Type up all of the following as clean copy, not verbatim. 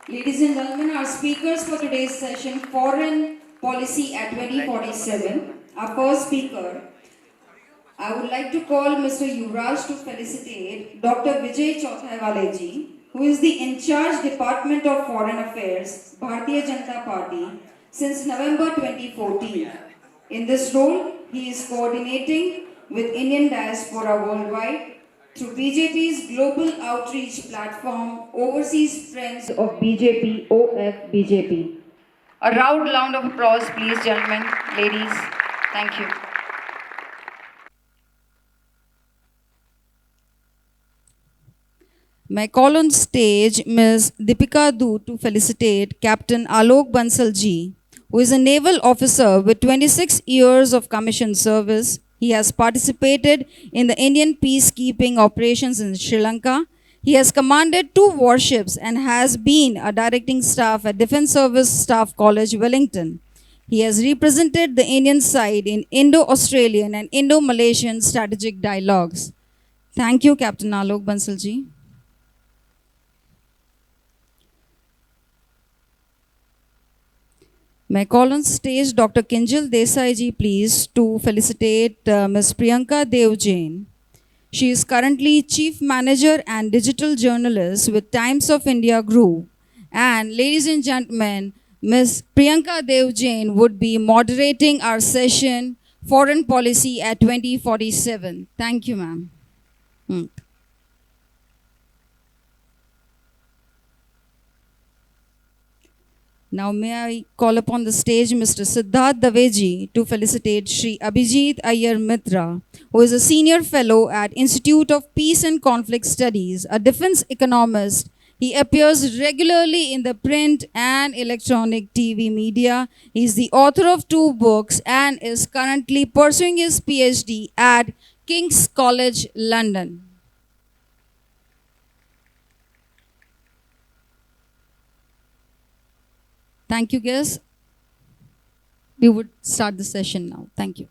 Ladies and gentlemen, our speakers for today's session, Foreign Policy at 2047. Our first speaker, I would like to call Mr. Yuvraj to felicitate Dr. Vijay Chauthaiwale who is the in charge Department of Foreign Affairs, Bharatiya Janata Party, since November 2014. In this role, he is coordinating with Indian diaspora worldwide through BJP's global outreach platform, Overseas Friends of BJP, OFBJP. A round of applause, please, gentlemen, ladies. Thank you. May I call on stage Ms. Deepika Du to felicitate Captain Alok Bansal ji, who is a naval officer with 26 years of commissioned service. He has participated in the Indian peacekeeping operations in Sri Lanka. He has commanded 2 warships and has been a directing staff at Defence Service Staff College, Wellington. He has represented the Indian side in Indo-Australian and Indo-Malaysian strategic dialogues. Thank you, Captain Alok Bansal ji. May I call on stage Dr. Kinjal Desai ji, please, to felicitate Ms. Priyanka Dev Jain. She is currently Chief Manager and Digital Journalist with Times of India Group. And ladies and gentlemen, Ms. Priyanka Dev Jain would be moderating our session, Foreign Policy at 2047. Thank you, ma'am. Now may I call upon the stage Mr. Siddharth Daveji to felicitate Shri Abhijit Iyer Mitra, who is a senior fellow at Institute of Peace and Conflict Studies, a defense economist. He appears regularly in the print and electronic TV media. He is the author of 2 books and is currently pursuing his PhD at King's College, London. Thank you, guys. We would start the session now. Thank you.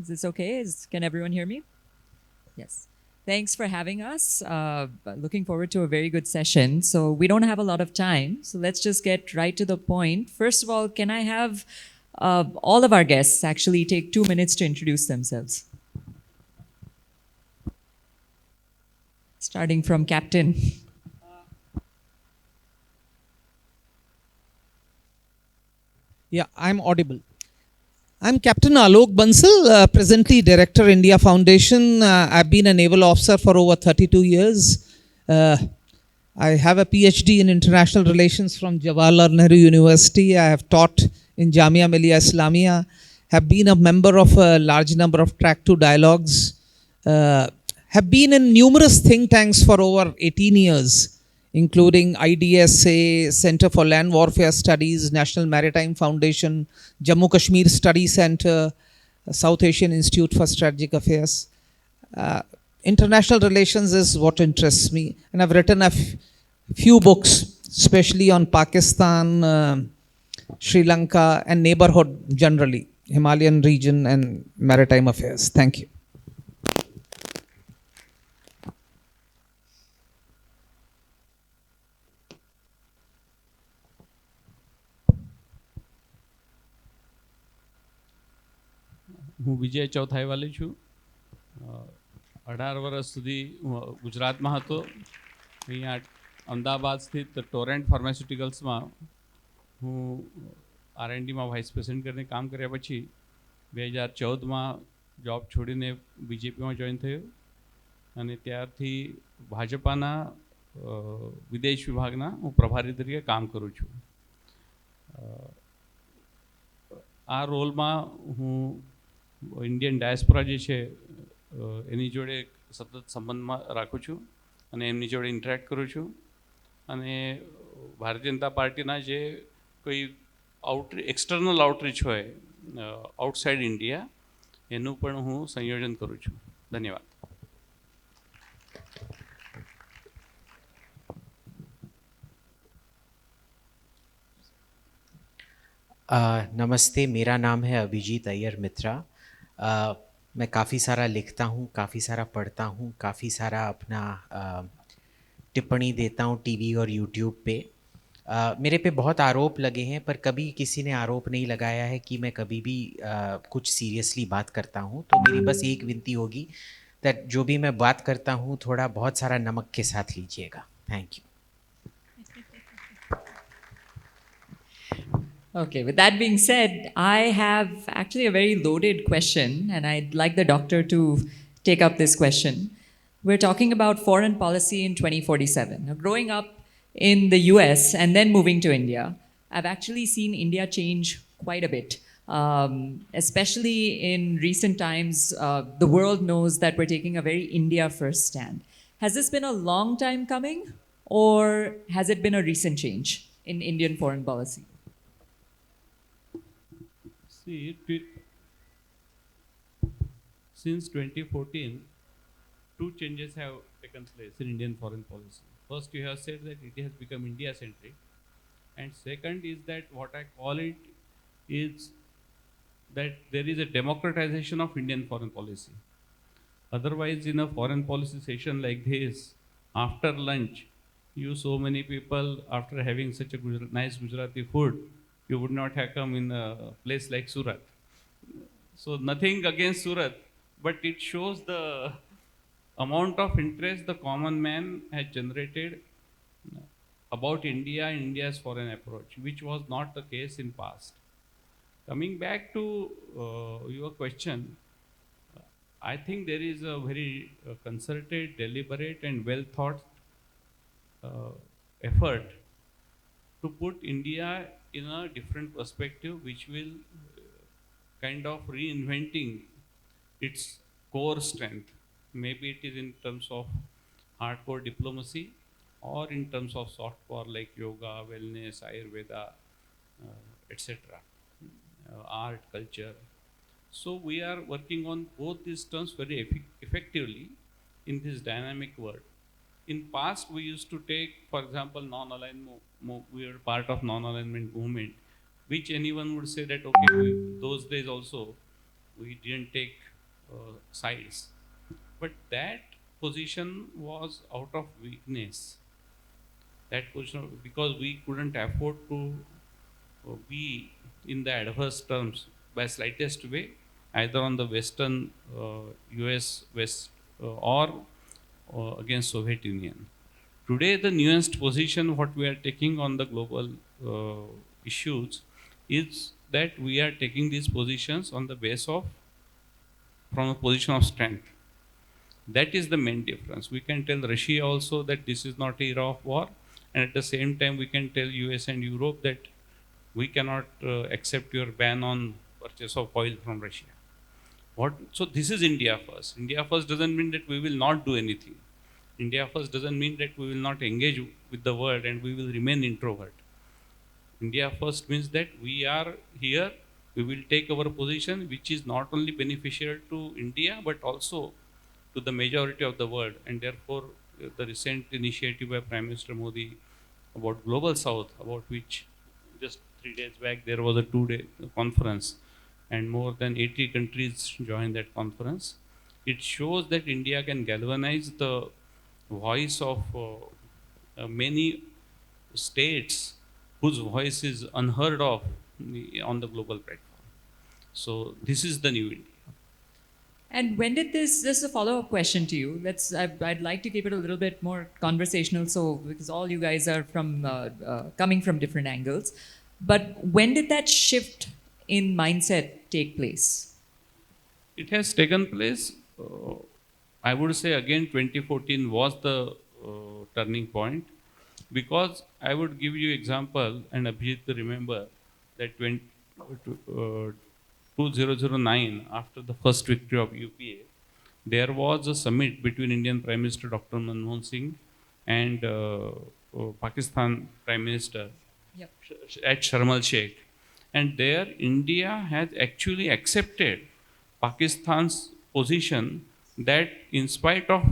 Is this okay? Can everyone hear me? Yes. Thanks for having us. Looking forward to a very good session. So we don't have a lot of time, so let's just get right to the point. First of all, can I have all of our guests actually take 2 minutes to introduce themselves? Starting from Captain. Yeah, I'm audible. I'm Captain Alok Bansal, presently Director, India Foundation. I've been a naval officer for over 32 years. I have a PhD in International Relations from Jawaharlal Nehru University. I have taught in Jamia Millia Islamia, have been a member of a large number of Track 2 dialogues, have been in numerous think tanks for over 18 years, including IDSA, Center for Land Warfare Studies, National Maritime Foundation, Jammu Kashmir Study Center, South Asian Institute for Strategic Affairs. International relations is what interests me, and I've written a few books, especially on Pakistan, Sri Lanka, and neighborhood generally, Himalayan region and maritime affairs. Thank you. હું વિજય ચૌથાઈવાલે છું. 18 વર્ષ સુધી ગુજરાતમાં હતો. અહીંયા અમદાવાદ સ્થિત Torrent ફાર્માસ્યુટિકલ્સમાં હું R&Dમાં vice president કરીને કામ કર્યા પછી 2014માં જોબ છોડીને બીજેપીમાં જોઈન થયો અને ત્યારથી ભાજપાના વિદેશ વિભાગના હું પ્રભારી તરીકે કામ કરું છું. આ રોલમાં હું ઇન્ડિયન ડાયસ્પોરા જે છે એની જોડે સતત સંબંધમાં રાખું છું અને એમની જોડે ઇન્ટરેક્ટ કરું છું અને ભારતીય જનતા પાર્ટીના જે કોઈ એક્સટર્નલ આઉટરીચ હોય આઉટસાઇડ ઇન્ડિયા એનું પણ હું સંયોજન કરું છું. ધન્યવાદ. नमस्ते, मेरा नाम है अभिजीत अय्यर मित्रा. मैं काफ़ी सारा लिखता हूँ, काफ़ी सारा पढ़ता हूँ, काफ़ी सारा अपना टिप्पणी देता हूँ टीवी और यूट्यूब पे। मेरे पे बहुत आरोप लगे हैं, पर कभी किसी ने आरोप नहीं लगाया है कि मैं कभी भी कुछ सीरियसली बात करता हूँ। तो मेरी बस एक विनती होगी दैट जो भी मैं बात करता हूँ थोड़ा बहुत सारा नमक के साथ लीजिएगा। Thank you. Okay, with that being said, I have actually a very loaded question, and I'd like the doctor to take up this question. We're talking about foreign policy in 2047. Now, growing up in the US and then moving to India, I've actually seen India change quite a bit. Especially in recent times, the world knows that we're taking a very India first stand. Has this been a long time coming, or has it been a recent change in Indian foreign policy? See, since 2014, two changes have taken place in Indian foreign policy. First, you have said that it has become India-centric, and second is that what I call it is that there is a democratization of Indian foreign policy. Otherwise, in a foreign policy session like this, after lunch, you so many people, after having such a nice Gujarati food, you would not have come in a place like Surat. So nothing against Surat, but it shows the amount of interest the common man has generated about India and India's foreign approach, which was not the case in past. Coming back to your question, I think there is a very concerted, deliberate, and well thought uh, effort to put India in a different perspective, which will kind of reinventing its core strength. Maybe it is in terms of hardcore diplomacy or in terms of soft power like yoga, wellness, Ayurveda, etc., art, culture. So we are working on both these terms very effectively in this dynamic world. In past, we used to take, for example, non-aligned. We were part of non-alignment movement, which anyone would say that okay, those days also we didn't take sides, but that position was out of weakness. That position because we couldn't afford to be in the adverse terms by slightest way, either on the Western US West or against Soviet Union. Today, the nuanced position what we are taking on the global issues is that we are taking these positions on the base of from a position of strength. That is the main difference. We can tell Russia also that this is not era of war, and at the same time we can tell US and Europe that we cannot accept your ban on purchase of oil from Russia. So this is India first. India first doesn't mean that we will not do anything. India first doesn't mean that we will not engage with the world and we will remain introvert. India first means that we are here, we will take our position, which is not only beneficial to India but also to the majority of the world. And therefore, the recent initiative by Prime Minister Modi about Global South, about which just 3 days back there was a 2-day conference, and more than 80 countries joined that conference. It shows that India can galvanize the voice of many states whose voice is unheard of on the global platform. So this is the new India. And when did this is a follow-up question to you. I'd like to keep it a little bit more conversational, so because all you guys are from coming from different angles. But when did that shift in mindset take place? It has taken place, I would say again 2014 was the turning point, because I would give you example, and Abhijit to remember that when 2009, after the first victory of UPA, there was a summit between Indian Prime Minister Dr. Manmohan Singh and Pakistan Prime Minister Yep. at Sharm el Sheikh. And there, India has actually accepted Pakistan's position that, in spite of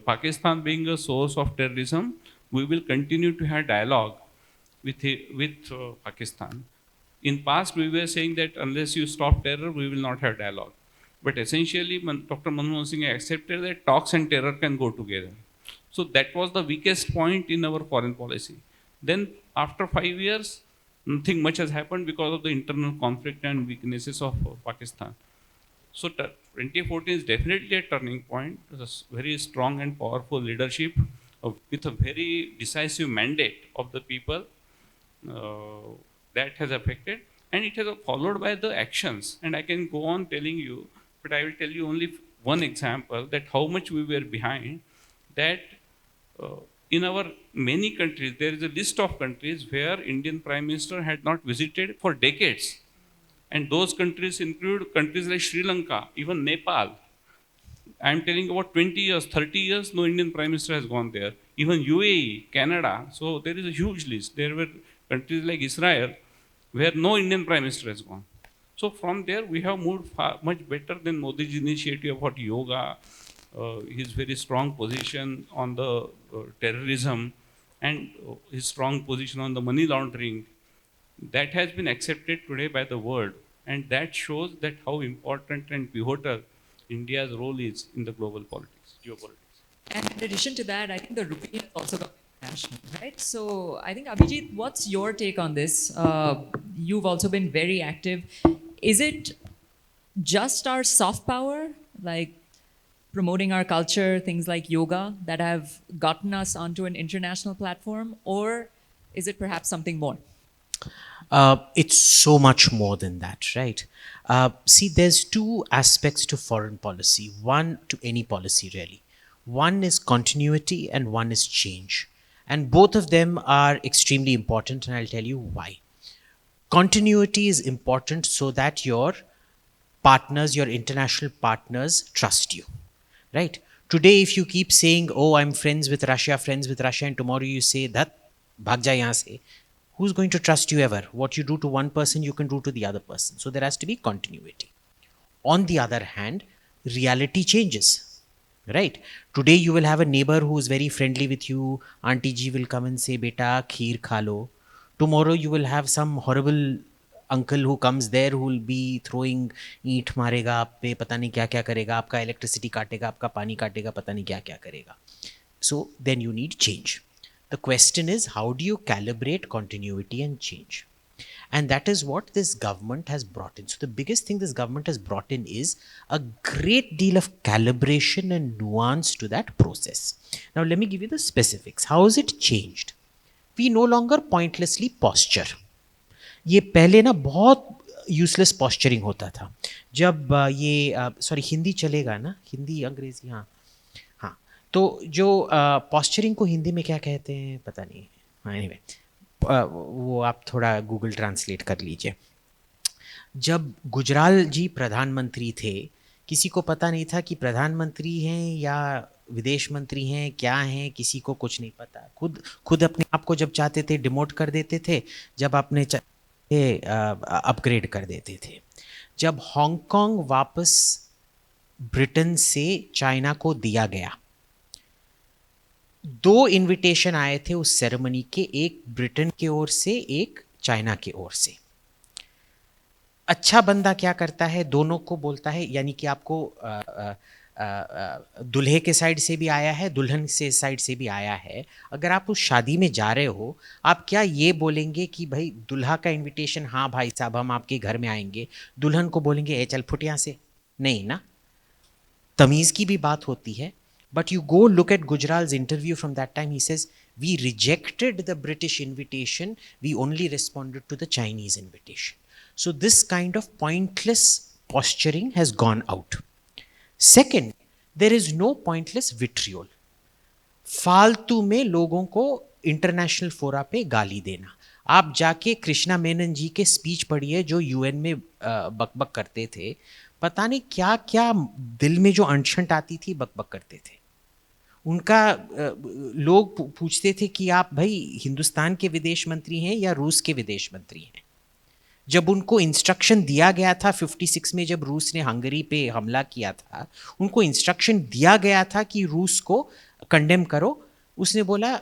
Pakistan being a source of terrorism, we will continue to have dialogue with Pakistan. In past, we were saying that unless you stop terror, we will not have dialogue. But essentially, Dr. Manmohan Singh accepted that talks and terror can go together. So that was the weakest point in our foreign policy. Then, after 5 years, nothing much has happened because of the internal conflict and weaknesses of Pakistan. So 2014 is definitely a turning point. It's a very strong and powerful leadership with a very decisive mandate of the people uh, that has affected, and it has followed by the actions. And I can go on telling you, but I will tell you only one example that how much we were behind. That uh, in our many countries, there is a list of countries where Indian Prime Minister had not visited for decades. And those countries include countries like Sri Lanka, even Nepal. I am telling about 20 years, 30 years, no Indian Prime Minister has gone there. Even UAE, Canada. So there is a huge list. There were countries like Israel where no Indian Prime Minister has gone. So from there, we have moved far, much better than Modi's initiative about yoga, his very strong position on the terrorism, and his strong position on the money laundering. That has been accepted today by the world, and that shows that how important and pivotal India's role is in the global politics, geopolitics. And in addition to that, I think the rupee has also got international, right? So I think Abhijit, what's your take on this? You've also been very active. Is it just our soft power, like promoting our culture, things like yoga, that have gotten us onto an international platform, or is it perhaps something more? It's so much more than that, right? See, there's two aspects to foreign policy, one to any policy really. One is continuity and one is change. And both of them are extremely important, and I'll tell you why. Continuity is important so that your partners, your international partners, trust you, right? Today, if you keep saying, oh, I'm friends with Russia, and tomorrow you say that, bhag ja yahan se, who's going to trust you ever? What you do to one person, you can do to the other person. So there has to be continuity. On the other hand, reality changes, right? Today you will have a neighbor who is very friendly with you. Auntie ji will come and say, beta, kheer kha lo. Tomorrow you will have some horrible uncle who comes there who will be throwing ईंट मारेगा आप पे, पता नहीं क्या क्या करेगा, आपका इलेक्ट्रिसिटी काटेगा, आपका पानी काटेगा, पता नहीं क्या क्या करेगा. So then you need change. The question is, how do you calibrate continuity and change? And that is what this government has brought in. So the biggest thing this government has brought in is a great deal of calibration and nuance to that process. Now let me give you the specifics. How has it changed? We no longer pointlessly posture. ये पहले ना बहुत useless posturing होता था. जब ये sorry Hindi चलेगा ना, हिंदी अंग्रेजी, हाँ हाँ, तो जो पॉस्चरिंग को हिंदी में क्या कहते हैं पता नहीं. हाँ एनीवे, वो आप थोड़ा गूगल ट्रांसलेट कर लीजिए. जब गुजराल जी प्रधानमंत्री थे, किसी को पता नहीं था कि प्रधानमंत्री हैं या विदेश मंत्री हैं, क्या हैं, किसी को कुछ नहीं पता. खुद अपने आप को जब चाहते थे डिमोट कर देते थे, जब अपने अपग्रेड कर देते थे. जब हांगकांग वापस ब्रिटेन से चाइना को दिया गया, 2 इनविटेशन आए थे उस सेरेमनी के, एक ब्रिटेन की ओर से, एक चाइना की ओर से. अच्छा बंदा क्या करता है, दोनों को बोलता है, यानी कि आपको दुल्हे के साइड से भी आया है, दुल्हन से साइड से भी आया है. अगर आप उस शादी में जा रहे हो, आप क्या ये बोलेंगे कि भाई दुल्हा का इनविटेशन, हाँ भाई साहब हम आपके घर में आएंगे, दुल्हन को बोलेंगे ए चल फुट यहाँ से? नहीं ना. तमीज़ की भी बात होती है. But you go look at Gujral's interview from that time. He says, we rejected the British invitation. We only responded to the Chinese invitation. So this kind of pointless posturing has gone out. Second, there is no pointless vitriol. फालतू में लोगों को international फोरा पे गाली देना. आप जाके कृष्णा मेनन जी के स्पीच पढ़िए जो यूएन में बकबक करते थे. पता नहीं क्या क्या दिल में जो अनशंट आती थी, बकबक करते थे. उनका लोग पूछते थे कि आप भाई हिंदुस्तान के विदेश मंत्री हैं या रूस के विदेश मंत्री हैं. जब उनको इंस्ट्रक्शन दिया गया था 56 में, जब रूस ने हंगरी पे हमला किया था, उनको इंस्ट्रक्शन दिया गया था कि रूस को कंडेम करो. उसने बोला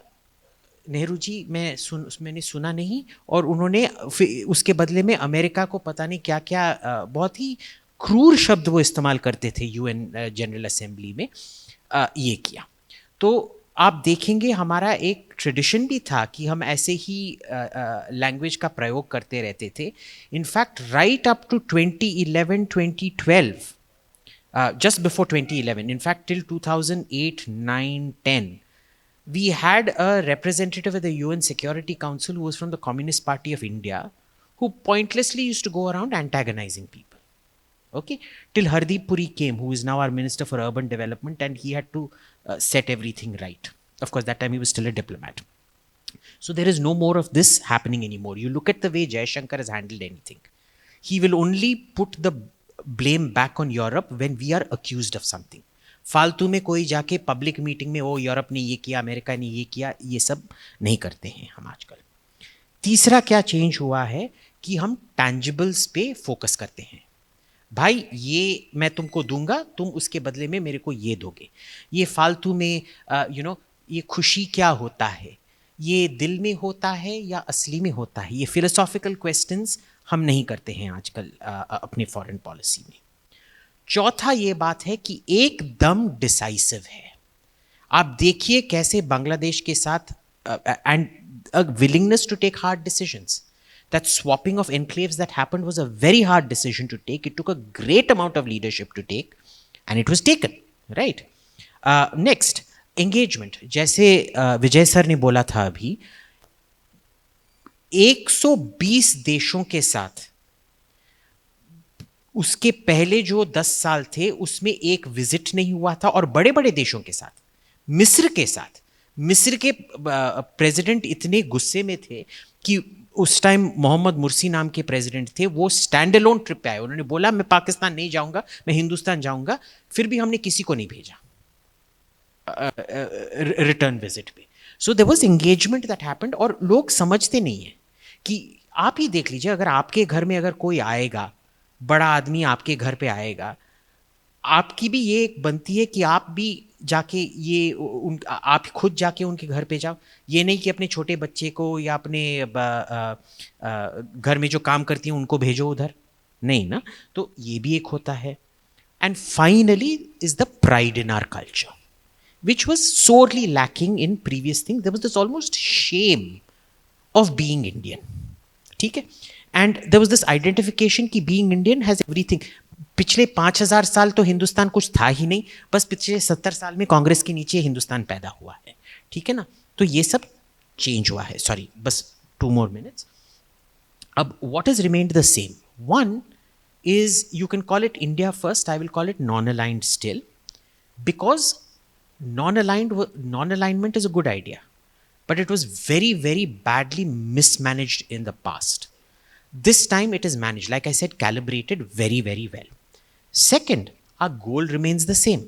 नेहरू जी मैंने सुना नहीं, और उन्होंने उसके बदले में अमेरिका को पता नहीं क्या क्या बहुत ही क्रूर शब्द वो इस्तेमाल करते थे यूएन जनरल असेंबली में, ये किया। तो आप देखेंगे हमारा एक ट्रेडिशन भी था कि हम ऐसे ही लैंग्वेज का प्रयोग करते रहते थे। In fact right up to 2011 2012, just before 2011, in fact till 2008 9 10, we had a representative at the UN Security Council who was from the Communist Party of India, who pointlessly used to go around antagonizing people. Okay, till Hardeep Puri came, who is now our Minister for Urban Development, and he had to set everything right. Of course, that time he was still a diplomat. So there is no more of this happening anymore. You look at the way Jaishankar has handled anything. He will only put the blame back on Europe when we are accused of something. फालतू में कोई जाके public meeting में वो Europe ने ये किया, America ने ये किया, ये सब नहीं करते हैं हम आजकल। तीसरा क्या चेंज हुआ है कि हम टैंजिबल्स पे फोकस करते हैं। भाई ये मैं तुमको दूंगा, तुम उसके बदले में मेरे को ये दोगे। ये फालतू में ये खुशी क्या होता है, ये दिल में होता है या असली में होता है, ये फिलोसॉफिकल क्वेश्चंस हम नहीं करते हैं आजकल अपने फॉरेन पॉलिसी में। चौथा ये बात है कि एकदम डिसाइसिव है। आप देखिए कैसे बांग्लादेश के साथ and a willingness to take hard decisions. That swapping of enclaves that happened was a very hard decision to take. It took a great amount of leadership to take, and it was taken, right? Next, engagement. जैसे विजय sir ने बोला था अभी, 120 देशों के साथ उसके पहले जो 10 साल थे उसमें एक विजिट नहीं हुआ था, और बड़े बड़े देशों के साथ, मिस्र के साथ, मिस्र के प्रेसिडेंट इतने गुस्से में थे कि उस टाइम मोहम्मद मुर्सी नाम के प्रेसिडेंट थे, वो स्टैंड अलोन ट्रिप पे आए। उन्होंने बोला मैं पाकिस्तान नहीं जाऊंगा, मैं हिंदुस्तान जाऊंगा, फिर भी हमने किसी को नहीं भेजा रिटर्न विजिट पे। So there was engagement that happened, और लोग समझते नहीं है कि आप ही देख लीजिए, अगर आपके घर में अगर कोई आएगा, बड़ा आदमी आपके घर पे आएगा, आपकी भी ये एक बनती है कि आप भी जाके आप खुद जाके उनके घर पे जाओ। ये नहीं कि अपने छोटे बच्चे को या अपने घर में जो काम करती हैं उनको भेजो उधर, नहीं ना। तो ये भी एक होता है। And finally is the pride in our culture, which was sorely lacking in previous thing. There was this almost shame of being Indian, ठीक है। And there was this identification कि बीइंग इंडियन हैज एवरीथिंग। पिछले 5000 साल तो हिंदुस्तान कुछ था ही नहीं, बस पिछले 70 साल में कांग्रेस के नीचे हिंदुस्तान पैदा हुआ है, ठीक है ना। तो ये सब चेंज हुआ है। सॉरी, बस 2 more minutes. अब what has remained the same? One is, you can call it India first, I will call it non-aligned still, because non-alignment is a good idea, but it was very, very badly mismanaged in the past. This time it is managed, like I said, calibrated very, very well. Second, our goal remains the same.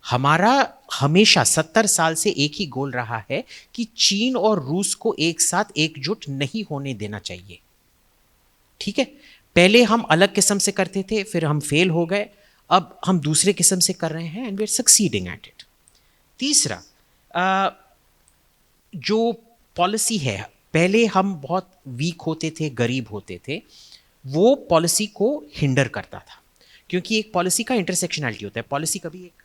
हमारा हमेशा 70 साल से एक ही गोल रहा है कि चीन और रूस को एक साथ एकजुट नहीं होने देना चाहिए, ठीक है। पहले हम अलग किस्म से करते थे, फिर हम फेल हो गए, अब हम दूसरे किस्म से कर रहे हैं, and we are succeeding at it. तीसरा, जो पॉलिसी है, पहले हम बहुत वीक होते थे, गरीब होते थे, वो पॉलिसी को हिंडर करता था, क्योंकि एक पॉलिसी का इंटरसेक्शनैलिटी होता है। पॉलिसी कभी एक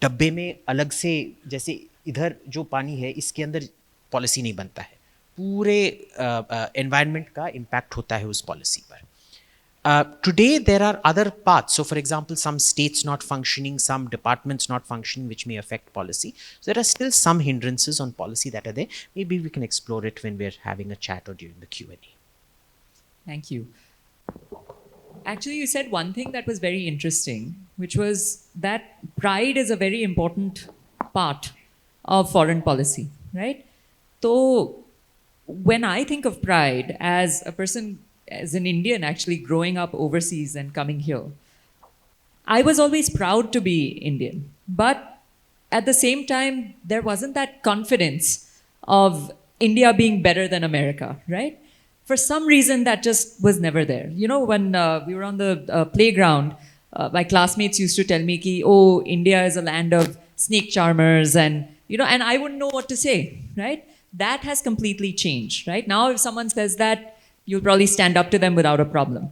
डब्बे में अलग से, जैसे इधर जो पानी है इसके अंदर पॉलिसी नहीं बनता है, पूरे एनवायरनमेंट का इम्पैक्ट होता है उस पॉलिसी पर। Today there are other paths. So for example, some states not functioning, some departments not functioning, which may affect policy. So there are still some hindrances on policy that are there. Maybe we can explore it when we're having a chat or during the Q&A. Thank you. Actually, you said one thing that was very interesting, which was that pride is a very important part of foreign policy, right? So when I think of pride as a person, as an Indian actually growing up overseas and coming here, I was always proud to be Indian. But at the same time, there wasn't that confidence of India being better than America, right? For some reason, that just was never there. You know, when we were on the playground, my classmates used to tell me, ki, oh, India is a land of snake charmers, and, you know, and I wouldn't know what to say, right? That has completely changed, right? Now, if someone says that, you'll probably stand up to them without a problem.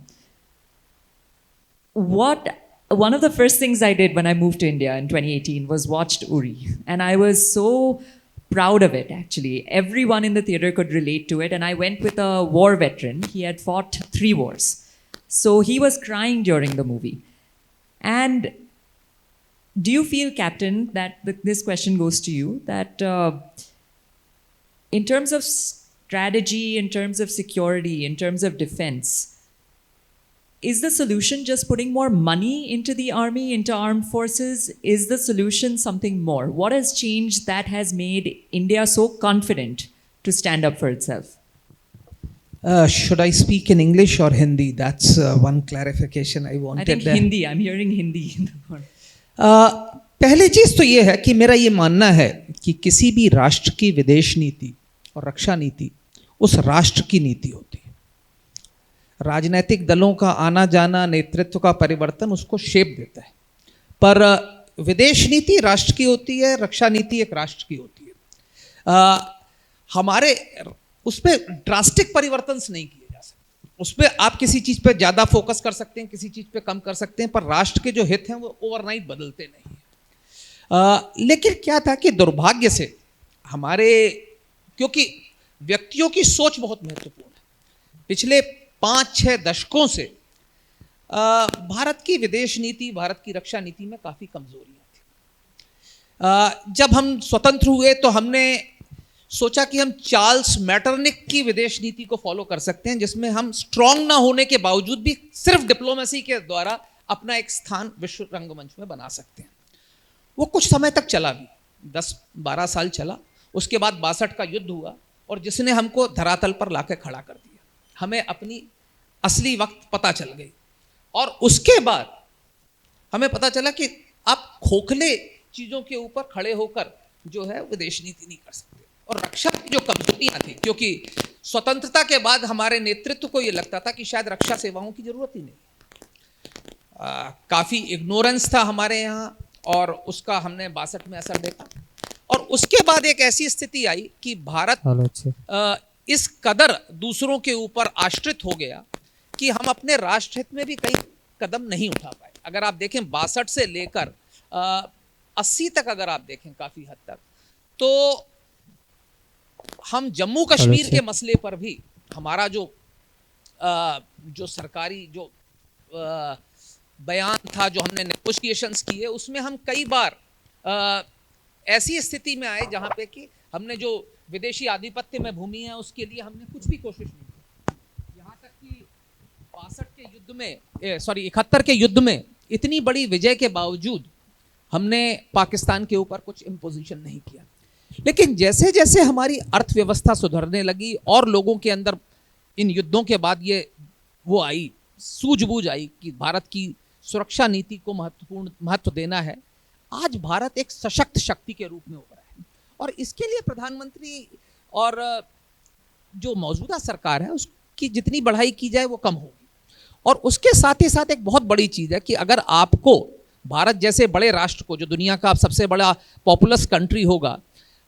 one of the first things I did when I moved to India in 2018 was watched Uri. And I was so proud of it, actually. Everyone in the theater could relate to it. And I went with a war veteran. He had fought 3 wars. So he was crying during the movie. And do you feel, Captain, that this question goes to you, that in terms of strategy, in terms of security, in terms of defense, is the solution just putting more money into the army, into armed forces? Is the solution something more? What has changed that has made India so confident to stand up for itself? Should I speak in English or Hindi? That's one clarification I wanted. I think Hindi. I'm hearing Hindi in the corner. पहली चीज तो ये है कि मेरा ये मानना है कि किसी भी राष्ट्र की विदेश नीति और रक्षा नीति उस राष्ट्र की नीति होती है। राजनीतिक दलों का आना जाना, नेतृत्व का परिवर्तन उसको शेप देता है, पर विदेश नीति राष्ट्र की होती है, रक्षा नीति एक राष्ट्र की होती है। हमारे उसमें ड्रास्टिक परिवर्तन नहीं किए जा सकते। उसमें आप किसी चीज पे ज्यादा फोकस कर सकते हैं, किसी चीज पे कम कर सकते हैं, पर राष्ट्र के जो हित हैं वो ओवरनाइट बदलते नहीं हैं। लेकिन क्या था कि दुर्भाग्य से हमारे, क्योंकि व्यक्तियों की सोच बहुत महत्वपूर्ण है, पिछले 5-6 दशकों से भारत की विदेश नीति, भारत की रक्षा नीति में काफी कमजोरियां थी। जब हम स्वतंत्र हुए तो हमने सोचा कि हम चार्ल्स मैटरनिक की विदेश नीति को फॉलो कर सकते हैं, जिसमें हम स्ट्रांग ना होने के बावजूद भी सिर्फ डिप्लोमेसी के द्वारा अपना एक स्थान विश्व रंगमंच में बना सकते हैं। वो कुछ समय तक चला भी, 10-12 साल चला। उसके बाद 62 का युद्ध हुआ और जिसने हमको धरातल पर लाके खड़ा कर दिया। हमें अपनी असली वक्त पता चल गई और उसके बाद हमें पता चला कि आप खोखले चीजों के ऊपर खड़े होकर जो है विदेश नीति नहीं कर सकते। और रक्षा की जो कमजोरियां थी, क्योंकि स्वतंत्रता के बाद हमारे नेतृत्व को यह लगता था कि शायद रक्षा सेवाओं की जरूरत ही नहीं, काफी इग्नोरेंस था हमारे यहाँ और उसका हमने 62 में असर देखा। और उसके बाद एक ऐसी स्थिति आई कि भारत इस कदर दूसरों के ऊपर आश्रित हो गया कि हम अपने राष्ट्र हित में भी कई कदम नहीं उठा पाए। अगर आप देखें 62 से लेकर 80 तक अगर आप देखें काफी हद तक, तो हम जम्मू कश्मीर के मसले पर भी हमारा जो सरकारी जो बयान था, जो हमने नेगोशिएशंस किए, उसमें हम कई बार ऐसी स्थिति में आए जहां पे कि हमने जो विदेशी आधिपत्य में भूमि है उसके लिए हमने कुछ भी कोशिश नहीं की। यहाँ तक कि 61 के युद्ध में 71 के युद्ध में इतनी बड़ी विजय के बावजूद हमने पाकिस्तान के ऊपर कुछ इम्पोजिशन नहीं किया। लेकिन जैसे जैसे हमारी अर्थव्यवस्था सुधरने लगी और लोगों के अंदर इन युद्धों के बाद ये वो आई, सूझबूझ आई कि भारत की सुरक्षा नीति को महत्व देना है, आज भारत एक सशक्त शक्ति के रूप में उभरा है। और इसके लिए प्रधानमंत्री और जो मौजूदा सरकार है उसकी जितनी बढ़ाई की जाए वो कम होगी। और उसके साथ ही साथ एक बहुत बड़ी चीज़ है कि अगर आपको भारत जैसे बड़े राष्ट्र को, जो दुनिया का सबसे बड़ा पॉपुलस कंट्री होगा,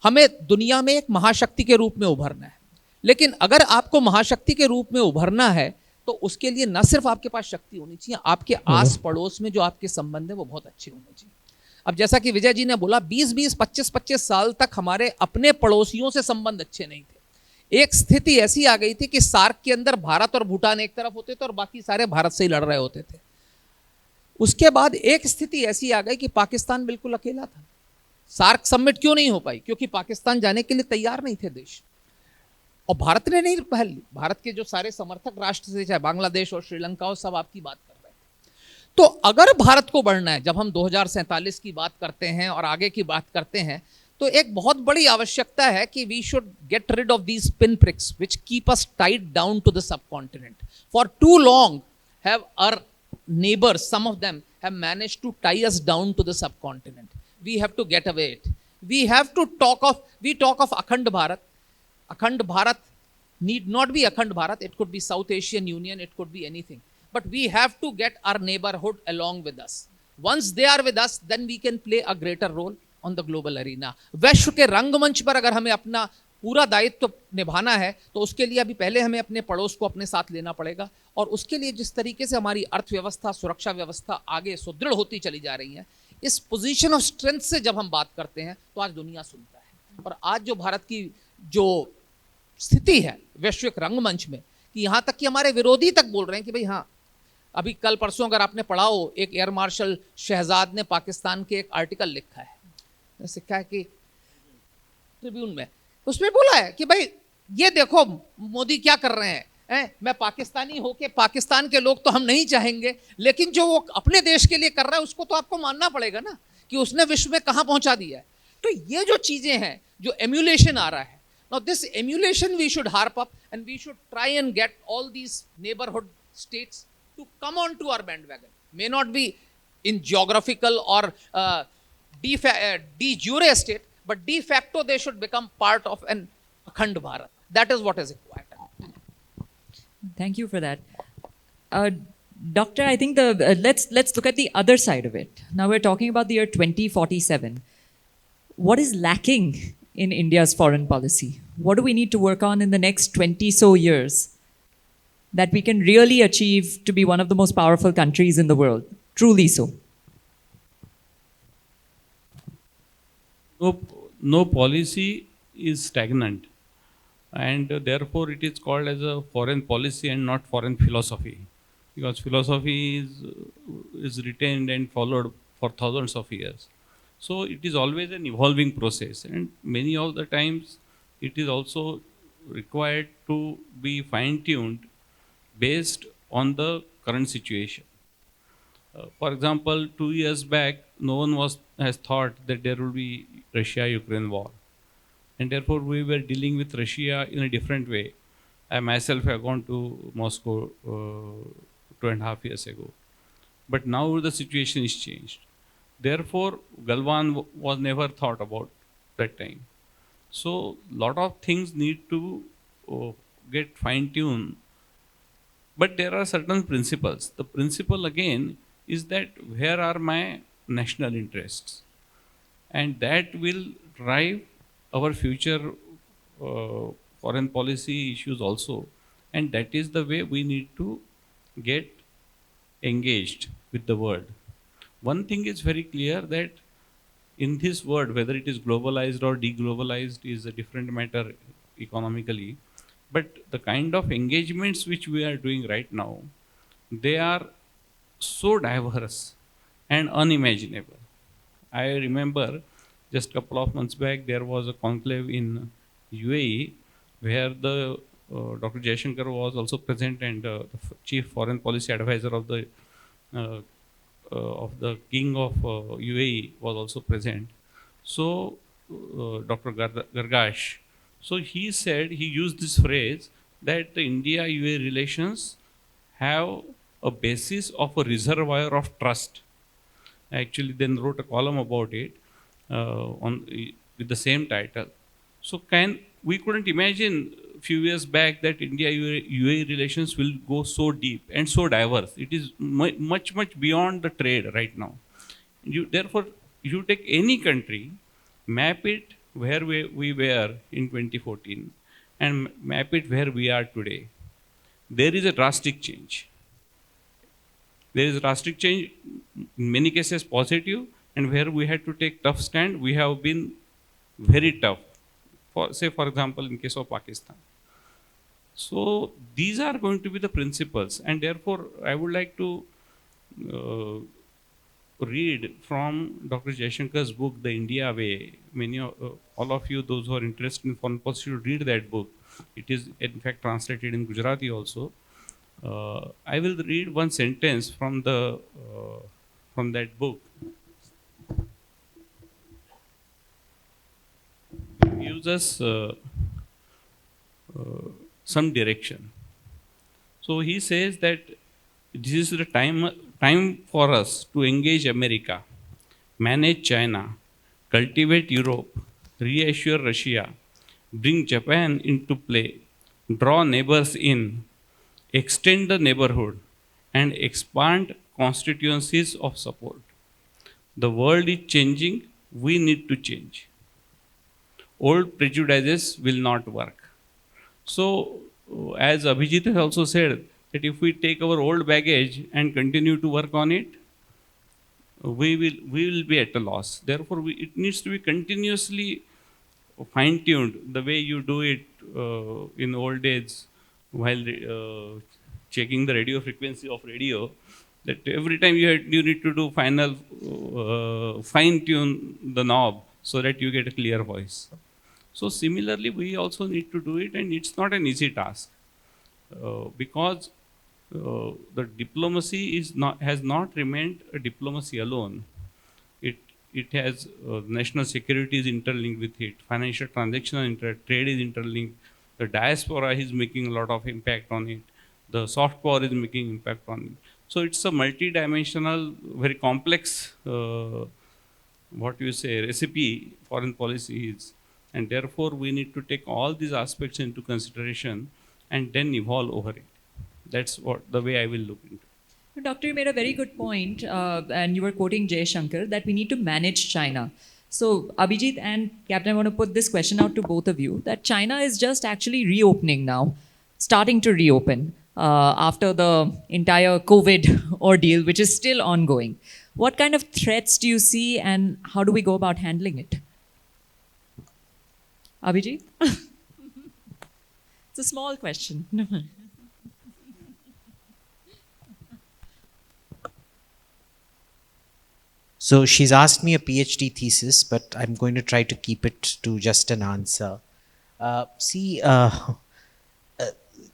हमें दुनिया में एक महाशक्ति के रूप में उभरना है। लेकिन अगर आपको महाशक्ति के रूप में उभरना है तो उसके लिए न सिर्फ आपके पास शक्ति होनी चाहिए, आपके आस पड़ोस में जो आपके संबंध है वो बहुत अच्छे होने चाहिए। अब जैसा कि विजय जी ने बोला, 20-20, 25-25 साल तक हमारे अपने पड़ोसियों से संबंध अच्छे नहीं थे। एक स्थिति ऐसी आ गई थी कि सार्क के अंदर भारत और भूटान एक तरफ होते थे और बाकी सारे भारत से ही लड़ रहे होते थे। उसके बाद एक स्थिति ऐसी आ गई कि पाकिस्तान बिल्कुल अकेला था। सार्क समिट क्यों नहीं हो पाई? क्योंकि पाकिस्तान जाने के लिए तैयार नहीं थे देश, और भारत ने नहीं पहल ली। भारत के जो सारे समर्थक राष्ट्र थे, चाहे बांग्लादेश और श्रीलंका हो, सब आपकी बात कर रहे थे। तो अगर भारत को बढ़ना है, जब हम 2047 की बात करते हैं और आगे की बात करते हैं, तो एक बहुत बड़ी आवश्यकता है कि we should get rid of these pin pricks which keep us tied down to the subcontinent. For too long have our neighbors, some of them have managed to tie us down to the subcontinent. We have to get away it. We have to talk of Akhand Bharat. Akhand Bharat need not be Akhand Bharat. It could be South Asian Union. It could be anything. But we have to get our neighborhood along with us. Once they are with us, then we can play a greater role on the global arena. वैश्व के रंगमंच पर अगर हमें अपना पूरा दायित्व निभाना है तो उसके लिए अभी पहले हमें अपने पड़ोस को अपने साथ लेना पड़ेगा। और उसके लिए जिस तरीके से हमारी अर्थव्यवस्था, सुरक्षा व्यवस्था आगे सुदृढ़ होती चली जा रही है, इस पोजीशन ऑफ स्ट्रेंथ से जब हम बात करते हैं तो आज दुनिया सुनता है। और आज जो भारत की जो स्थिति है वैश्विक रंगमंच में, कि यहाँ तक कि हमारे विरोधी तक बोल रहे हैं कि भाई हाँ, अभी कल परसों अगर आपने पढ़ा हो, एक एयर मार्शल शहजाद ने पाकिस्तान के एक आर्टिकल लिखा है, सिखा है कि ट्रिब्यून में, उसमें बोला है कि भाई ये देखो मोदी क्या कर रहे हैं, मैं पाकिस्तानी होके पाकिस्तान के लोग तो हम नहीं चाहेंगे, लेकिन जो वो अपने देश के लिए कर रहा है उसको तो आपको मानना पड़ेगा ना, कि उसने विश्व में कहां पहुंचा दिया है। तो ये जो चीजें हैं, जो एम्यूलेशन आ रहा है, now this emulation we should harp up and we should try and get all these neighborhood states to come on to our bandwagon. May not be in geographical or de jure state, but de facto they should become part of an Akhand Bharat. That is what is required. Thank you for that. Doctor, I think let's look at the other side of it. Now we're talking about the year 2047. What is lacking in India's foreign policy? What do we need to work on in the next 20 so years that we can really achieve to be one of the most powerful countries in the world? Truly so. No policy is stagnant, and therefore it is called as a foreign policy and not foreign philosophy, because philosophy is retained and followed for thousands of years. So it is always an evolving process, and many of the times it is also required to be fine-tuned based on the current situation. For example, 2 years back, no one has thought that there will be Russia-Ukraine war, and therefore we were dealing with Russia in a different way. I myself have gone to Moscow 2.5 years ago, but now the situation is changed. Therefore, Galwan was never thought about that time. So, lot of things need to get fine-tuned. But there are certain principles. The principle again is that where are my national interests? And that will drive our future foreign policy issues also. And that is the way we need to get engaged with the world. One thing is very clear, that in this world, whether it is globalized or deglobalized is a different matter economically, but the kind of engagements which we are doing right now, they are so diverse and unimaginable. I remember just a couple of months back, there was a conclave in UAE where the Dr. Jaishankar was also present, and the chief foreign policy advisor of the king of UAE was also present. So Dr. Gargash, so he said, he used this phrase that the India-UAE relations have a basis of a reservoir of trust. I actually then wrote a column about it with the same title. So we couldn't imagine a few years back that India-UAE relations will go so deep and so diverse. It is much beyond the trade right now. Therefore, you take any country, map it where we were in 2014 and map it where we are today. There is a drastic change. There is a drastic change, in many cases positive, and where we had to take tough stand, we have been very tough. For example, in case of Pakistan. So these are going to be the principles, and therefore I would like to read from Dr. Jaishankar's book, The India Way. All of you, those who are interested in foreign policy, should read that book. It is in fact translated in Gujarati also. I will read one sentence from that book. It gives us some direction. So he says that this is the time for us to engage America, manage China, cultivate Europe, reassure Russia, bring Japan into play, draw neighbors in, extend the neighborhood, and expand constituencies of support. The world is changing, we need to change. old prejudices will not work. So, as Abhijit has also said, that if we take our old baggage and continue to work on it, we will be at a loss. Therefore, it needs to be continuously fine-tuned the way you do it in old days while checking the radio frequency of radio. That every time you need to do final fine-tune the knob so that you get a clear voice. So similarly, we also need to do it, and it's not an easy task because the diplomacy has not remained a diplomacy alone. It has national security is interlinked with it. Financial transaction trade is interlinked. The diaspora is making a lot of impact on it. The soft power is making impact on it. So it's a multi-dimensional, very complex, recipe foreign policy is. And therefore, we need to take all these aspects into consideration and then evolve over it. That's the way I will look into it. Doctor, you made a very good point, and you were quoting Jay Shankar, that we need to manage China. So, Abhijit and Captain, I want to put this question out to both of you, that China is just actually reopening now, starting to reopen after the entire COVID ordeal, which is still ongoing. What kind of threats do you see, and how do we go about handling it? Abhijit? It's a small question. So she's asked me a PhD thesis, but I'm going to try to keep it to just an answer.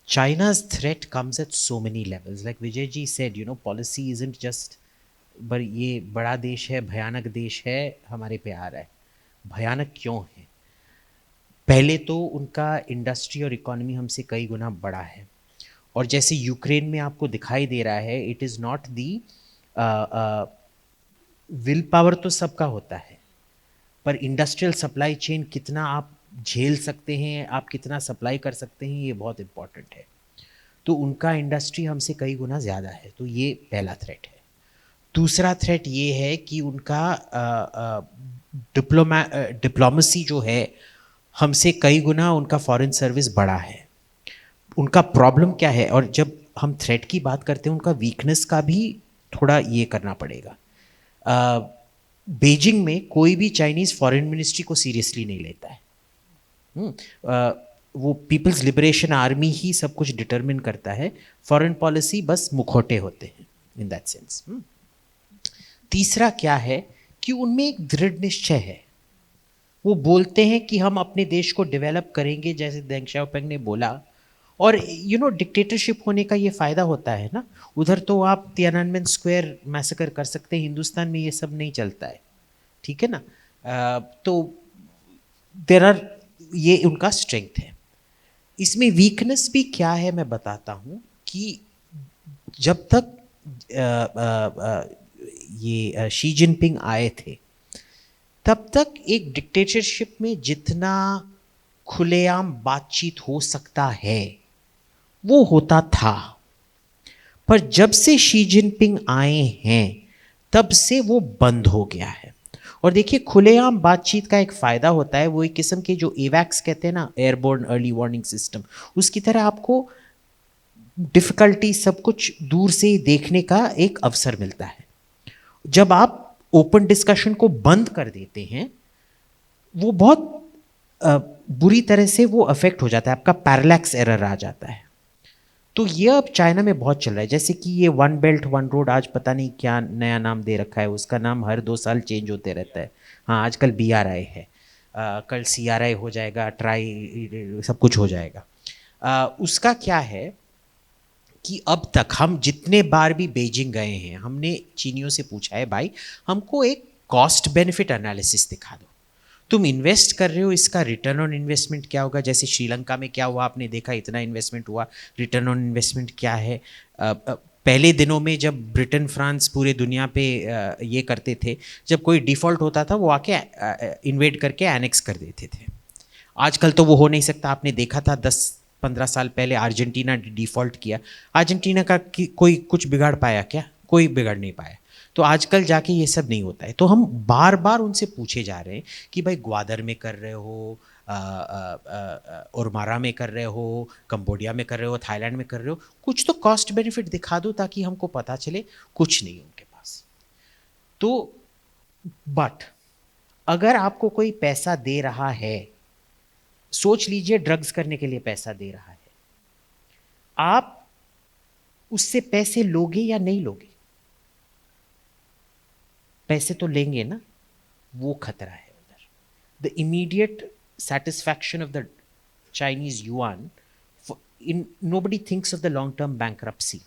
China's threat comes at so many levels. Like Vijay ji said, policy isn't just, but ये बड़ा देश है, भयानक देश है, हमारे पे आ रहा है. भयानक क्यों है? पहले तो उनका इंडस्ट्री और इकोनॉमी हमसे कई गुना बड़ा है, और जैसे यूक्रेन में आपको दिखाई दे रहा है, it is not the will power तो सबका होता है, पर इंडस्ट्रियल सप्लाई चेन कितना आप झेल सकते हैं, आप कितना सप्लाई कर सकते हैं, ये बहुत इम्पॉर्टेंट है. तो उनका इंडस्ट्री हमसे कई गुना ज़्यादा है, तो ये पहला थ्रेट है. दूसरा थ्रेट ये है कि उनका डिप्लोमेसी जो है हमसे कई गुना उनका फॉरेन सर्विस बड़ा है. उनका प्रॉब्लम क्या है, और जब हम थ्रेट की बात करते हैं उनका वीकनेस का भी थोड़ा ये करना पड़ेगा. बीजिंग में कोई भी चाइनीज़ फॉरेन मिनिस्ट्री को सीरियसली नहीं लेता है. वो पीपल्स लिबरेशन आर्मी ही सब कुछ डिटरमिन करता है, फॉरेन पॉलिसी बस मुखौटे होते हैं इन दैट सेंस. तीसरा क्या है कि उनमें एक दृढ़ निश्चय है. वो बोलते हैं कि हम अपने देश को डेवलप करेंगे, जैसे देंग शाओपिंग ने बोला. और डिक्टेटरशिप होने का ये फ़ायदा होता है ना. उधर तो आप तियाननमेन स्क्वायर मैसेकर कर सकते हैं, हिंदुस्तान में ये सब नहीं चलता है, ठीक है ना. तो देयर आर, ये उनका स्ट्रेंथ है. इसमें वीकनेस भी क्या है मैं बताता हूँ कि जब तक ये शी जिनपिंग आए थे, तब तक एक डिक्टेटरशिप में जितना खुलेआम बातचीत हो सकता है वो होता था, पर जब से शी जिनपिंग आए हैं तब से वो बंद हो गया है. और देखिए, खुलेआम बातचीत का एक फ़ायदा होता है, वो एक किस्म के जो एवैक्स कहते हैं ना, एयरबोर्न अर्ली वार्निंग सिस्टम, उसकी तरह आपको डिफ़िकल्टी सब कुछ दूर से देखने का एक अवसर मिलता है. जब आप ओपन डिस्कशन को बंद कर देते हैं, वो बहुत बुरी तरह से वो अफेक्ट हो जाता है, आपका पैरालैक्स एरर आ जाता है. तो ये अब चाइना में बहुत चल रहा है. जैसे कि ये वन बेल्ट वन रोड, आज पता नहीं क्या नया नाम दे रखा है, उसका नाम हर 2 साल चेंज होते रहता है. हाँ, आजकल BRI है, कल CRI हो जाएगा, ट्राई, सब कुछ हो जाएगा. उसका क्या है कि अब तक हम जितने बार भी बीजिंग गए हैं, हमने चीनियों से पूछा है, भाई हमको एक कॉस्ट बेनिफिट एनालिसिस दिखा दो. तुम इन्वेस्ट कर रहे हो, इसका रिटर्न ऑन इन्वेस्टमेंट क्या होगा. जैसे श्रीलंका में क्या हुआ, आपने देखा, इतना इन्वेस्टमेंट हुआ, रिटर्न ऑन इन्वेस्टमेंट क्या है. पहले दिनों में जब ब्रिटेन फ्रांस पूरे दुनिया पे ये करते थे, जब कोई डिफ़ॉल्ट होता था वो आके इन्वेड करके एनेक्स कर देते थे. आजकल तो वो हो नहीं सकता. आपने देखा था 10-15 साल पहले अर्जेंटीना डिफ़ॉल्ट किया. अर्जेंटीना का कोई कुछ बिगाड़ पाया क्या? कोई बिगाड़ नहीं पाया. तो आजकल जाके ये सब नहीं होता है. तो हम बार बार उनसे पूछे जा रहे हैं कि भाई ग्वादर में कर रहे हो, उर्मारा में कर रहे हो, कंबोडिया में कर रहे हो, थाईलैंड में कर रहे हो, कुछ तो कॉस्ट बेनिफिट दिखा दो ताकि हमको पता चले कुछ नहीं उनके पास। तो बट अगर आपको कोई पैसा दे रहा है, सोच लीजिए ड्रग्स करने के लिए पैसा दे रहा है, आप उससे पैसे लोगे या नहीं लोगे? पैसे तो लेंगे ना, वो खतरा है उधर। The immediate satisfaction of the Chinese yuan, nobody thinks of the long-term bankruptcy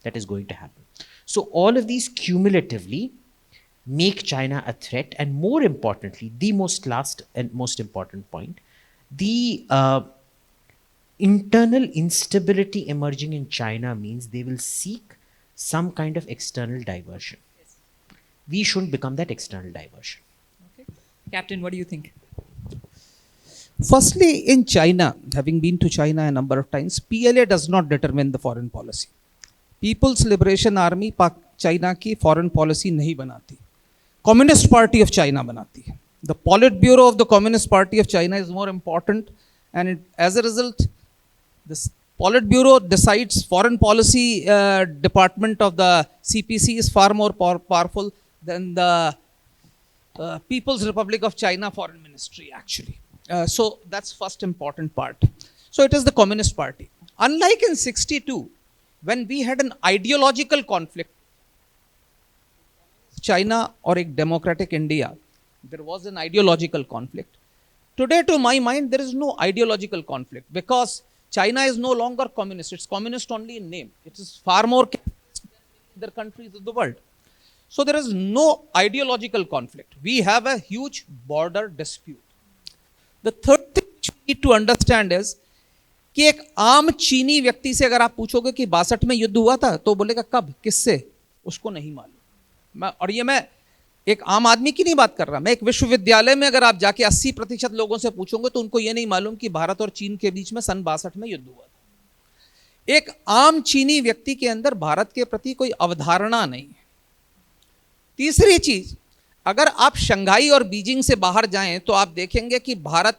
that is going to happen. So all of these cumulatively make China a threat, and more importantly, the last and most important point, the internal instability emerging in China means they will seek some kind of external diversion. We shouldn't become that external diversion. Okay. Captain, what do you think? Firstly, in China, having been to China a number of times, PLA does not determine the foreign policy. People's Liberation Army China की foreign policy नहीं बनाती. Communist Party of China बनाती है. The Politburo of the Communist Party of China is more important, and as a result, this Politburo decides foreign policy department of the CPC is far more powerful than the People's Republic of China Foreign Ministry actually. So that's first important part. So it is the Communist Party. Unlike in 62, when we had an ideological conflict, China or a democratic India, there was an ideological conflict. Today, to my mind, there is no ideological conflict because China is no longer communist. It's communist only in name. It is far more capitalist than other countries of the world. So there is no ideological conflict. We have a huge border dispute. The third thing which we need to understand is कि एक आम चीनी व्यक्ति से अगर आप पूछोगे कि 62 में युद्ध हुआ था तो बोलेगा कब, किससे, उसको नहीं मालूम। और ये मैं एक आम आदमी की नहीं बात कर रहा, मैं एक विश्वविद्यालय में अगर आप जाके 80% लोगों से पूछोगे तो उनको ये नहीं मालूम कि भारत और चीन के बीच में सन 62 में युद्ध हुआ था। एक आम चीनी व्यक्ति के अंदर भारत के प्रति कोई अवधारणा नहीं है। तीसरी चीज, अगर आप शंघाई और बीजिंग से बाहर जाएं तो आप देखेंगे कि भारत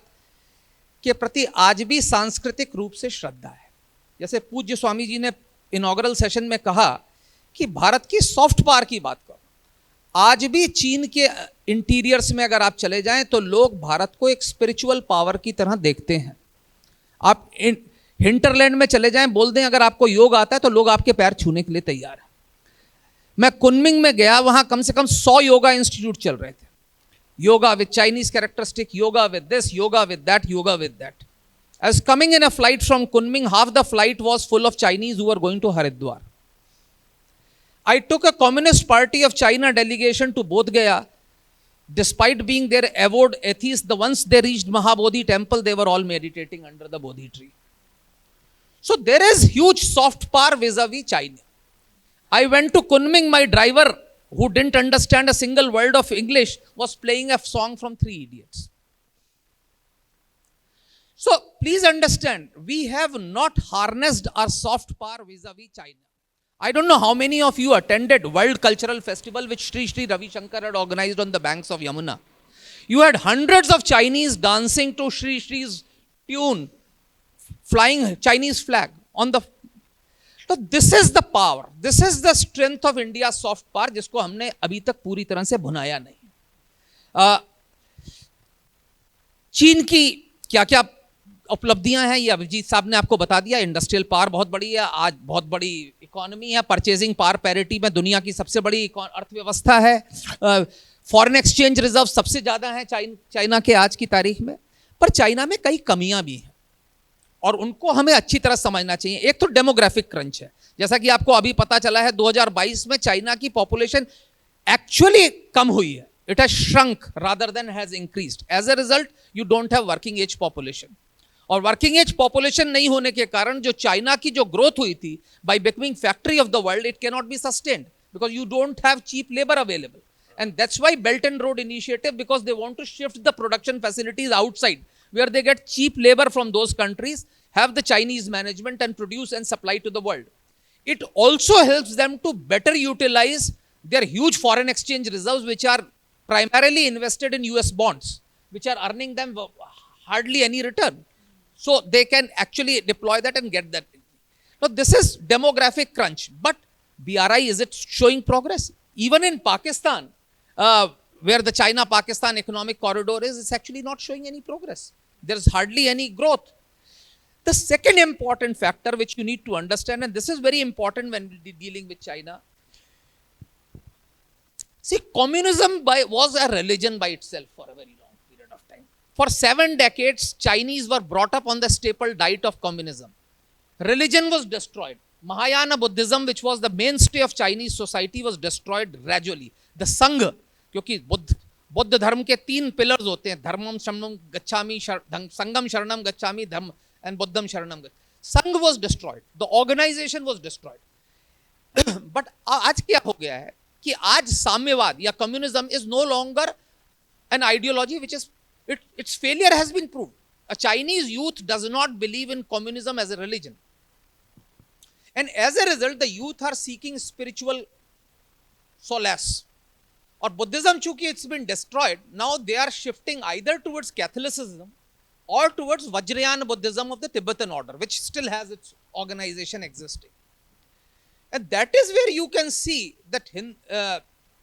के प्रति आज भी सांस्कृतिक रूप से श्रद्धा है। जैसे पूज्य स्वामी जी ने इनॉग्रल सेशन में कहा कि भारत की सॉफ्ट पावर की बात करो, आज भी चीन के इंटीरियर्स में अगर आप चले जाएं तो लोग भारत को एक स्पिरिचुअल पावर की तरह देखते हैं। आप हिंटरलैंड में चले जाएं, बोल दें अगर आपको योग आता है तो लोग आपके पैर छूने के लिए तैयार हैं। मैं कुनमिंग में गया, वहां कम से कम 100 योगा इंस्टीट्यूट चल रहे थे। Yoga with Chinese characteristic, yoga with this, yoga with that, yoga with that. I was coming in a flight from Kunming, half the flight was full of Chinese who were going to Haridwar. I took a Communist Party of China delegation to Bodh Gaya. Despite being their avowed atheists, once they reached Mahabodhi temple, they were all meditating under the Bodhi tree. So there is huge soft power vis-a-vis China. I went to Kunming, my driver, who didn't understand a single word of English, was playing a song from Three Idiots. So please understand, we have not harnessed our soft power vis-a-vis China. I don't know how many of you attended World Cultural Festival which Sri Sri Ravi Shankar had organized on the banks of Yamuna. You had hundreds of Chinese dancing to Sri Sri's tune, flying Chinese flag on the. So this is the power, this is the strength of India's soft power, जिसको हमने अभी तक पूरी तरह से भुनाया नहीं। चीन की क्या क्या उपलब्धियां हैं ये अभिजीत साहब ने आपको बता दिया। इंडस्ट्रियल पावर बहुत बड़ी है, आज बहुत बड़ी इकोनॉमी है, परचेजिंग पावर पैरिटी में दुनिया की सबसे बड़ी अर्थव्यवस्था है, फॉरेन एक्सचेंज रिजर्व सबसे ज़्यादा है चाइना के आज की तारीख में। पर चाइना में कई कमियां भी हैं और उनको हमें अच्छी तरह समझना चाहिए। एक तो डेमोग्राफिक क्रंच है, जैसा कि आपको अभी पता चला है 2022 में चाइना की पॉपुलेशन एक्चुअली कम हुई है, it has shrunk rather than has increased. As a result you don't have working age population, और वर्किंग एज पॉपुलेशन नहीं होने के कारण जो चाइना की जो ग्रोथ हुई थी by becoming factory of the world, it can not be sustained because you don't have cheap labour available, and that's why belt and road initiative, because they want to shift the production facilities outside where they get cheap labor from those countries, have the Chinese management and produce and supply to the world. It also helps them to better utilize their huge foreign exchange reserves, which are primarily invested in US bonds, which are earning them hardly any return. So they can actually deploy that and get that. Now, this is demographic crunch, but BRI, is it showing progress? Even in Pakistan, where the China-Pakistan economic corridor is, it's actually not showing any progress. There's hardly any growth. The second important factor which you need to understand, and this is very important when dealing with China, see, communism was a religion by itself for a very long period of time. For 7 decades, Chinese were brought up on the staple diet of communism. Religion was destroyed. Mahayana Buddhism, which was the mainstay of Chinese society, was destroyed gradually. The Sangha, क्योंकि बुद्ध धर्म के 3 pillars होते हैं, धर्मम शरणम गच्छामि, संगम शरणम गच्छामि, धर्म and buddham sharanam. Sangha was destroyed. The organization was destroyed. But आज क्या हो गया है कि आज साम्यवाद या communism is no longer an ideology which is, its failure has been proved. A Chinese youth does not believe in communism as a religion. And as a result, the youth are seeking spiritual solace. Or Buddhism, chunki it's been destroyed, now they are shifting either towards Catholicism or towards Vajrayana Buddhism of the Tibetan order, which still has its organization existing. And that is where you can see that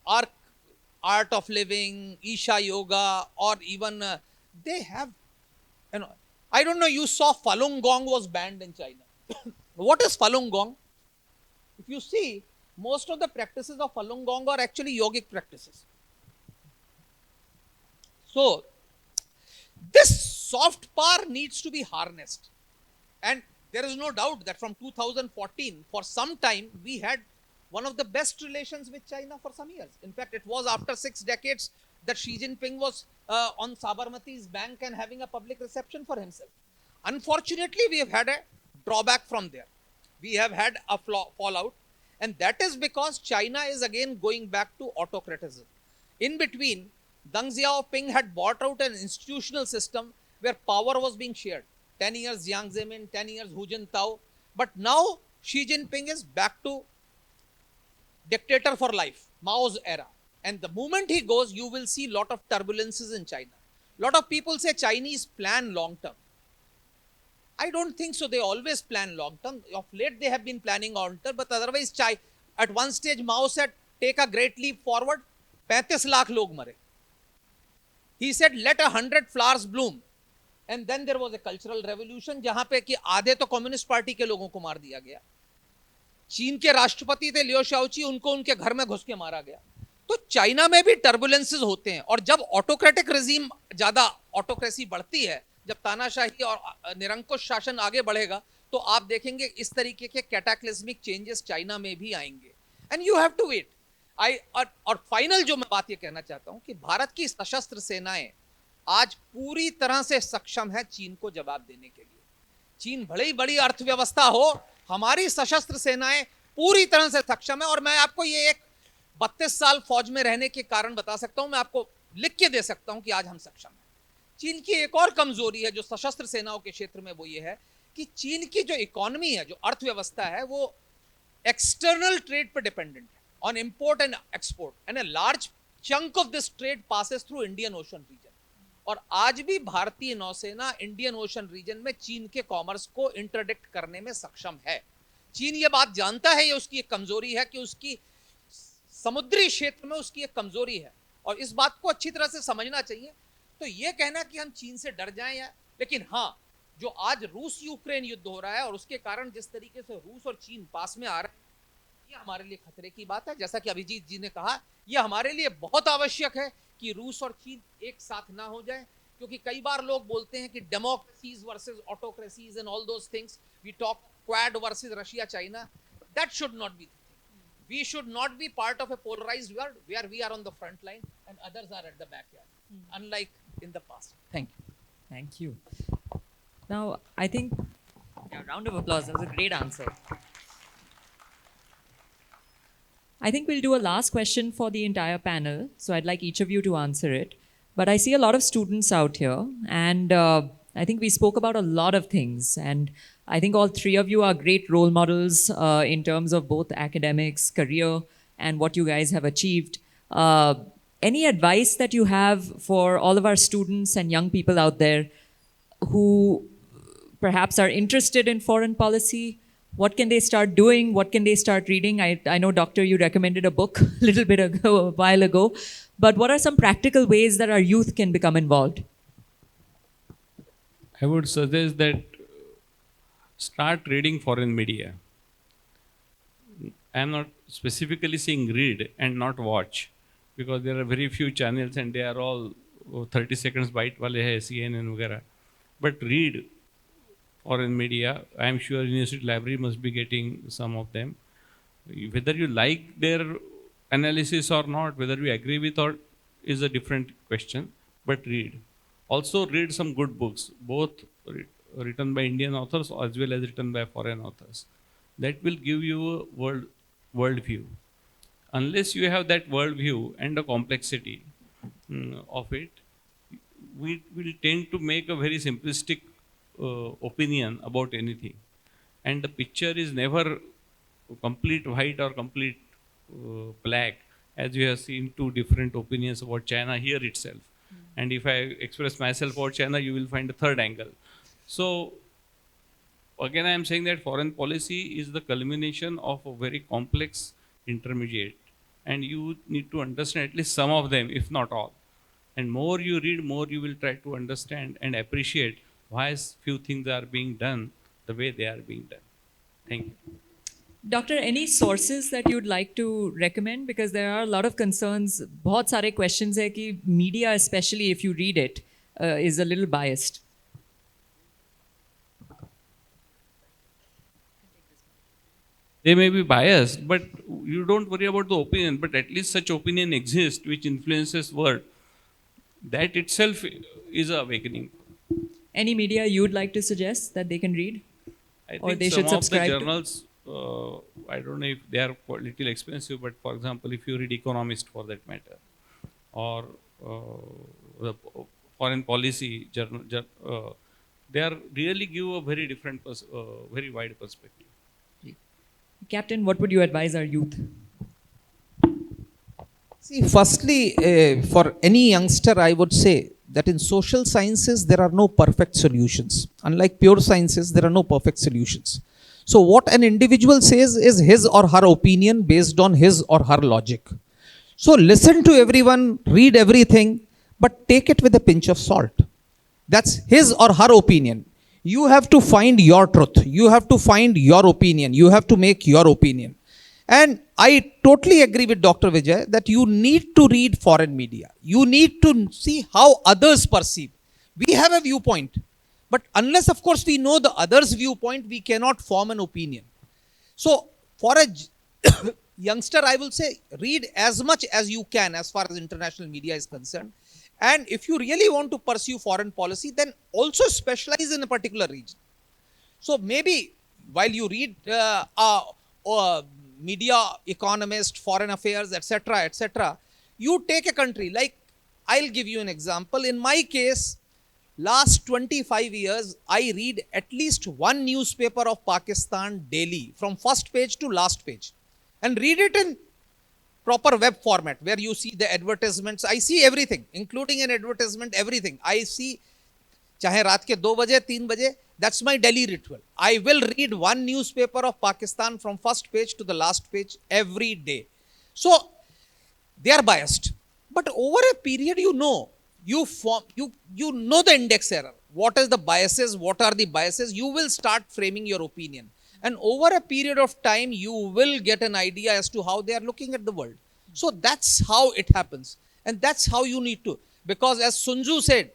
our art of living, Isha Yoga, or even they have, I don't know, you saw Falun Gong was banned in China. What is Falun Gong? If you see, most of the practices of Falun Gong are actually yogic practices. So, this soft power needs to be harnessed. And there is no doubt that from 2014, for some time, we had one of the best relations with China for some years. In fact, it was after 6 decades that Xi Jinping was on Sabarmati's bank and having a public reception for himself. Unfortunately, we have had a drawback from there. We have had a fallout, and that is because China is again going back to autocratism. In between, Deng Xiaoping had bought out an institutional system where power was being shared. 10 years Jiang Zemin, 10 years Hu Jintao. But now Xi Jinping is back to dictator for life, Mao's era. And the moment he goes, you will see a lot of turbulences in China. A lot of people say Chinese plan long term. I don't think so. They always plan long term. Of late, they have been planning long term. But otherwise, at one stage, Mao said, take a great leap forward. 35 lakh log mare. He said, let 100 flowers bloom. And then there was a cultural revolution, जहां पे कि आधे तो communist party के लोगों को मार दिया गया. चीन के राष्ट्रपति थे लियो शाओची, उनको उनके घर में घुस के मारा गया. तो चाइना में भी टर्बुलेंसेस होते हैं. और जब ऑटोक्रेटिक रिजीम, ज्यादा ऑटोक्रेसी बढ़ती है, जब तानाशाही और निरंकुश शासन आगे बढ़ेगा, तो आप देखेंगे इस तरीके के कैटाक्लिस्मिक चेंजेस चाइना में भी आएंगे. And you have to wait. और फाइनल जो मैं बात ये कहना चाहता हूं कि भारत की सशस्त्र सेनाएं आज पूरी तरह से सक्षम है चीन को जवाब देने के लिए. चीन भले ही बड़ी अर्थव्यवस्था हो, हमारी सशस्त्र सेनाएं पूरी तरह से सक्षम है. और मैं आपको ये एक 32 साल फौज में रहने के कारण बता सकता हूं, मैं आपको लिख के दे सकता हूं कि आज हम सक्षम हैं. चीन की एक और कमजोरी है जो सशस्त्र सेनाओं के क्षेत्र में, वो ये है कि चीन की जो इकोनॉमी है, जो अर्थव्यवस्था है, वो एक्सटर्नल ट्रेड पर डिपेंडेंट है, on import and export. And a large chunk of this trade passes through Indian Ocean region. और आज भी भारतीय नौसेना इंडियन ओशन रीजन में चीन के कॉमर्स को इंटरडिक्ट करने में सक्षम है. चीन ये बात जानता है, ये उसकी एक कमजोरी है कि उसकी समुद्री क्षेत्र में उसकी एक कमजोरी है, और इस बात को अच्छी तरह से समझना चाहिए. तो ये कहना कि हम चीन से डर जाएं या, लेकिन हाँ, जो आज रूस यूक्रेन युद्ध हो रहा है और उसके कारण जिस तरीके से रूस और चीन पास में आ रहे हैं, ये हमारे लिए खतरे की बात है. जैसा कि अभिजीत जी ने कहा, यह हमारे लिए बहुत आवश्यक है कि रूस और चीन एक साथ ना हो जाए, क्योंकि कई बार लोग बोलते हैं कि democracies versus autocracies and all those things, we talk Quad versus Russia China. That should not be. We should not be part of a polarized world where we are on the front line and others are at the backyard, unlike in the past. Thank you. Thank you. Now, I think, round of applause. That was a great answer. I think we'll do a last question for the entire panel. So I'd like each of you to answer it. But I see a lot of students out here, and I think we spoke about a lot of things. And I think all three of you are great role models in terms of both academics, career, and what you guys have achieved. Any advice that you have for all of our students and young people out there who perhaps are interested in foreign policy? What can they start doing? What can they start reading? I know, Doctor, you recommended a book a little bit ago, a while ago. But what are some practical ways that our youth can become involved? I would suggest that start reading foreign media. I am not specifically saying read and not watch, because there are very few channels and they are all 30 seconds bite wale hai, CNN वगैरह. But read foreign media. I am sure University Library must be getting some of them. Whether you like their analysis or not, whether you agree with or is a different question, but read. Also read some good books, both written by Indian authors as well as written by foreign authors. That will give you a world view. Unless you have that world view and the complexity of it, we will tend to make a very simplistic opinion about anything. And the picture is never complete white or complete black, as you have seen two different opinions about China here itself. And if I express myself about China, you will find a third angle. So again, I am saying that foreign policy is the culmination of a very complex intermediate, and you need to understand at least some of them, if not all. And more you read, more you will try to understand and appreciate why few things are being done the way they are being done. Thank you. Doctor, any sources that you'd like to recommend? Because there are a lot of concerns. बहुत सारे questions है कि media, especially if you read it, is a little biased. They may be biased, but you don't worry about the opinion. But at least such opinion exists which influences world. That itself is an awakening. Any media you'd like to suggest that they can read? I Or think they some should subscribe of to? the journals, I don't know if they are a little expensive, but for example, if you read Economist for that matter, or the foreign policy journal, they are really give a very different, very wide perspective. Captain, what would you advise our youth? See, firstly, for any youngster, I would say that in social sciences, there are no perfect solutions. Unlike pure sciences, there are no perfect solutions. So what an individual says is his or her opinion based on his or her logic. So listen to everyone, read everything, but take it with a pinch of salt. That's his or her opinion. You have to find your truth. You have to find your opinion. You have to make your opinion. And I totally agree with Dr. Vijay that you need to read foreign media. You need to see how others perceive. We have a viewpoint. But unless, of course, we know the other's viewpoint, we cannot form an opinion. So for a youngster, I will say read as much as you can as far as international media is concerned. And if you really want to pursue foreign policy, then also specialize in a particular region. So maybe while you read media, economist, foreign affairs, etc., you take a country. Like, I'll give you an example. In my case, last 25 years, I read at least one newspaper of Pakistan daily, from first page to last page, and read it in proper web format where you see the advertisements. I see everything, including an advertisement, everything. I see, chahe raat ke 2 baje, 3 baje, that's my daily ritual. I will read one newspaper of Pakistan from first page to the last page every day. So they are biased. But over a period, you know the index error. What is the biases? What are the biases? You will start framing your opinion. And over a period of time, you will get an idea as to how they are looking at the world. So that's how it happens. And that's how you need to. Because as Sun Tzu said,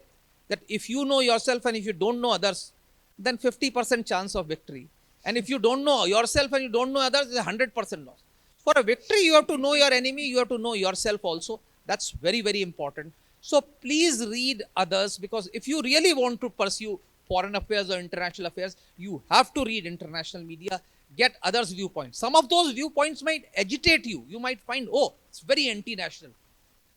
that if you know yourself and if you don't know others, then 50% chance of victory. And if you don't know yourself and you don't know others, it's 100% loss. For a victory, you have to know your enemy. You have to know yourself also. That's very, very important. So please read others, because if you really want to pursue foreign affairs or international affairs, you have to read international media, get others' viewpoints. Some of those viewpoints might agitate you. You might find, oh, it's very anti-national.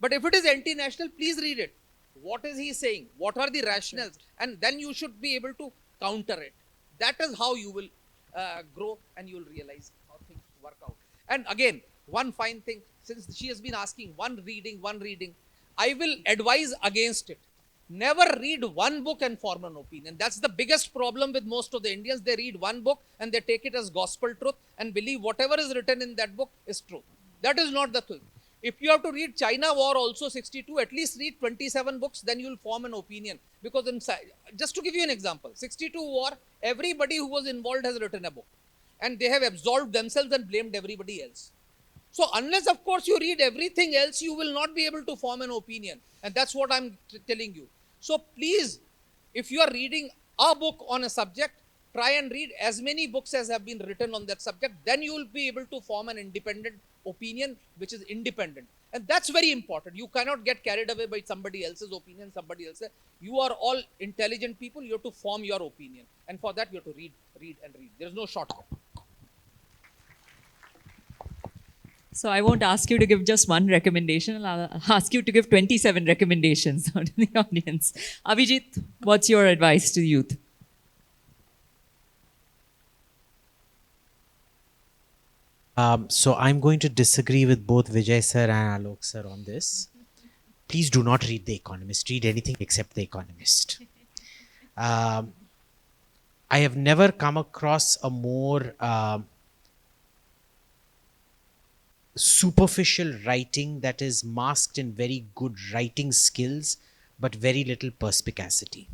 But if it is anti-national, please read it. What is he saying? What are the rationales? And then you should be able to counter it. That is how you will grow, and you will realize how things work out. And again, one fine thing, since she has been asking one reading, I will advise against it. Never read one book and form an opinion. That's the biggest problem with most of the Indians. They read one book and they take it as gospel truth and believe whatever is written in that book is true. That is not the thing. If you have to read China War also 62, at least read 27 books, then you will form an opinion. Because just to give you an example, 62 War, everybody who was involved has written a book. And they have absolved themselves and blamed everybody else. So unless, of course, you read everything else, you will not be able to form an opinion. And that's what I'm telling you. So please, if you are reading a book on a subject, try and read as many books as have been written on that subject. Then you will be able to form an independent opinion, which is independent. And that's very important. You cannot get carried away by somebody else's opinion, somebody else's. You are all intelligent people. You have to form your opinion. And for that, you have to read, read, and read. There's no shortcut. So I won't ask you to give just one recommendation. I'll ask you to give 27 recommendations to the audience. Abhijit, what's your advice to youth? So I'm going to disagree with both Vijay sir and Alok sir on this. Please do not read The Economist. Read anything except The Economist. I have never come across a more superficial writing that is masked in very good writing skills but very little perspicacity.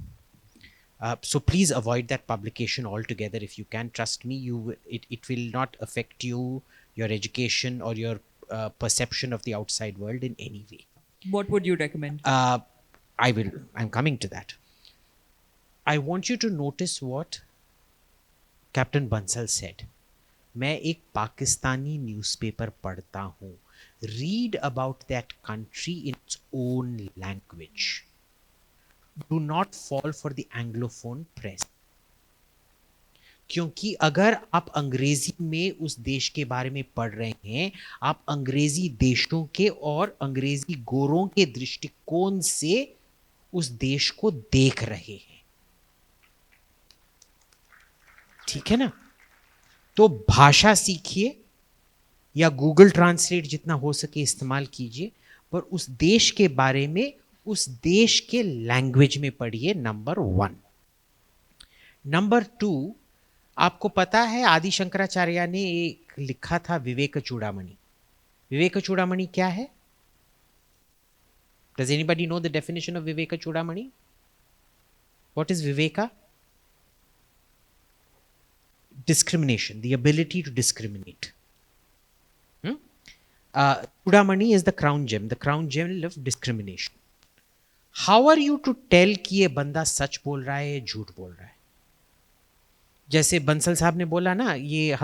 So please avoid that publication altogether if you can. Trust me, it will not affect you, your education, or your perception of the outside world in any way. What would you recommend? I'm coming to that. I want you to notice what Captain Bansal said. मैं एक Pakistani newspaper पढ़ता हूँ. Read about that country in its own language. Do not fall for the Anglophone press. क्योंकि अगर आप अंग्रेजी में उस देश के बारे में पढ़ रहे हैं, आप अंग्रेजी देशों के और अंग्रेजी गोरों के दृष्टिकोण से उस देश को देख रहे हैं. ठीक है ना? तो भाषा सीखिए या गूगल ट्रांसलेट जितना हो सके इस्तेमाल कीजिए, पर उस देश के बारे में उस देश के लैंग्वेज में पढ़िए. नंबर 1. नंबर 2, आपको पता है आदि शंकराचार्य ने एक लिखा था विवेक चूड़ामणि. विवेक चूड़ामणि क्या है? Does anybody know the definition of Viveka Chudamani? What is Viveka? Discrimination, the ability to discriminate. Chudamani is the crown gem of discrimination. How are you to tell कि ये बंदा सच बोल रहा है या झूठ बोल रहा है? जैसे बंसल साहब ने बोला ना, ये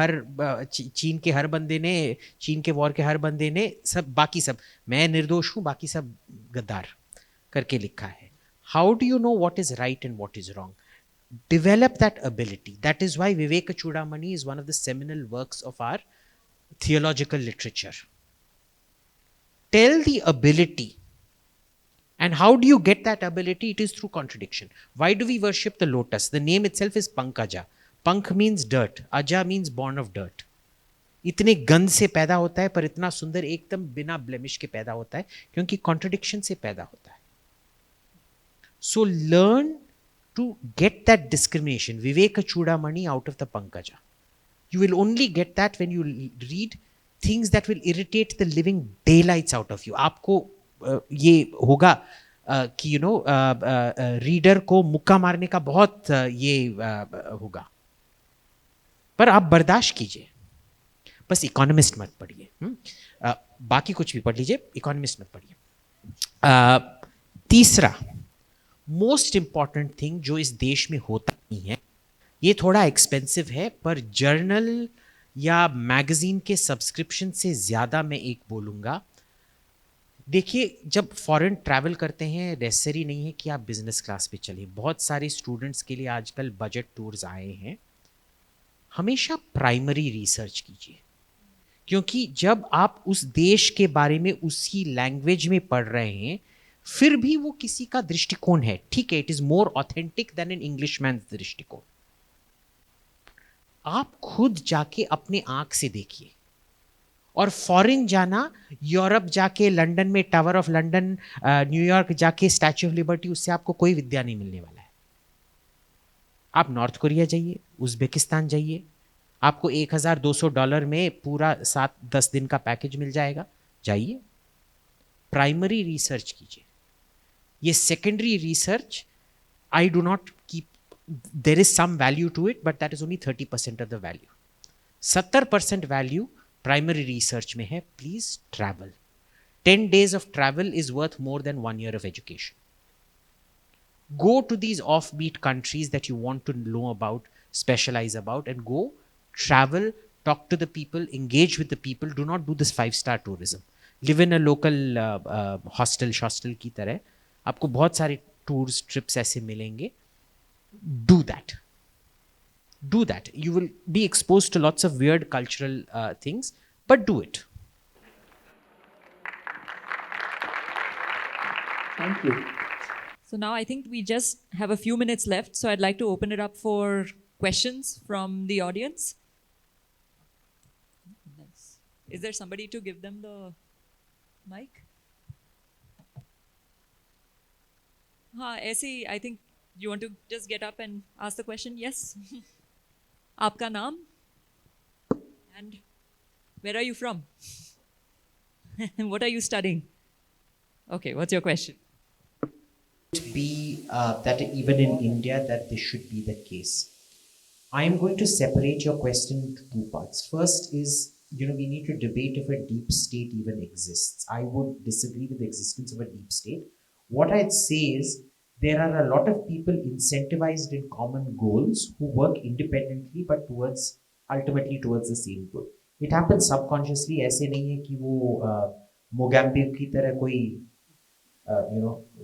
चीन के हर बंदे ने, चीन के वॉर के हर बंदे ने बाकी सब, मैं निर्दोष हूं बाकी सब गद्दार करके लिखा है. How do you know what is right and what is wrong? Develop that ability. That is why Viveka Chudamani is one of the seminal works of our theological literature. Tell the ability. And how do you get that ability? It is through contradiction. Why do we worship the lotus? The name itself is Pankaja. Pank means dirt. Aja means born of dirt. इतने गंध से पैदा होता है पर इतना सुंदर एकदम बिना ब्लेमिश के पैदा होता है क्योंकि कॉन्ट्रडिक्शन से पैदा होता है. So learn to get that discrimination. Viveka Chudamani out of the Pankaja. You will only get that when you read things that will irritate the living daylights out of you. आपको ये होगा कि you know reader को मुक्का मारने का बहुत ये होगा, पर आप बर्दाश्त कीजिए. बस इकोनॉमिस्ट मत पढ़िए. बाकी कुछ भी पढ़ लीजिए, इकोनॉमिस्ट मत पढ़िए. तीसरा मोस्ट इंपॉर्टेंट थिंग जो इस देश में होता नहीं है, ये थोड़ा एक्सपेंसिव है पर जर्नल या मैगजीन के सब्सक्रिप्शन से ज़्यादा मैं एक बोलूँगा. देखिए, जब फॉरेन ट्रैवल करते हैं नेसेसरी नहीं है कि आप बिजनेस क्लास पे चलिए. बहुत सारे स्टूडेंट्स के लिए आजकल बजट टूर्स आए हैं. हमेशा प्राइमरी रिसर्च कीजिए, क्योंकि जब आप उस देश के बारे में उसी लैंग्वेज में पढ़ रहे हैं फिर भी वो किसी का दृष्टिकोण है. ठीक है, it is more authentic than an Englishman दृष्टिकोण. आप खुद जाके अपने आंख से देखिए और फॉरेन जाना, यूरोप जाके, लंदन में टावर ऑफ लंदन, न्यूयॉर्क जाके स्टैच्यू ऑफ लिबर्टी, उससे आपको कोई विद्या नहीं मिलने वाला है। आप नॉर्थ कोरिया जाइए, उज्बेकिस्तान जाइए, आपको $1,200 में पूरा 7-10 दिन का पैकेज मिल जाएगा। जाइए, प्राइमरी रिसर्च कीजिए। ये secondary research, I do not keep, there is some value to it, but that is only 30% of the value. 70% value primary research में है। Please travel. 10 days of travel is worth more than 1 year of education. Go to these offbeat countries that you want to know about, specialize about, and go travel, talk to the people, engage with the people. Do not do this 5-star tourism. Live in a local hostel की तरह। आपको बहुत सारे tours, trips ऐसे मिलेंगे। Do that. Do that. You will be exposed to lots of weird cultural things, but do it. Thank you. So now I think we just have a few minutes left, so I'd like to open it up for questions from the audience. Nice. Is there somebody to give them the mic? ऐसे I think you want to just get up and ask the question. Yes. आपका नाम? And where are you from? What are you studying? Okay, what's your question? Be that even in India that this should be the case. I am going to separate your question into two parts. First is, we need to debate if a deep state even exists. I would disagree with the existence of a deep state. What I'd say is there are a lot of people incentivized in common goals who work independently but ultimately towards the same goal. It happens subconsciously. ऐसे नहीं है कि वो मोगैम्बिक की तरह कोई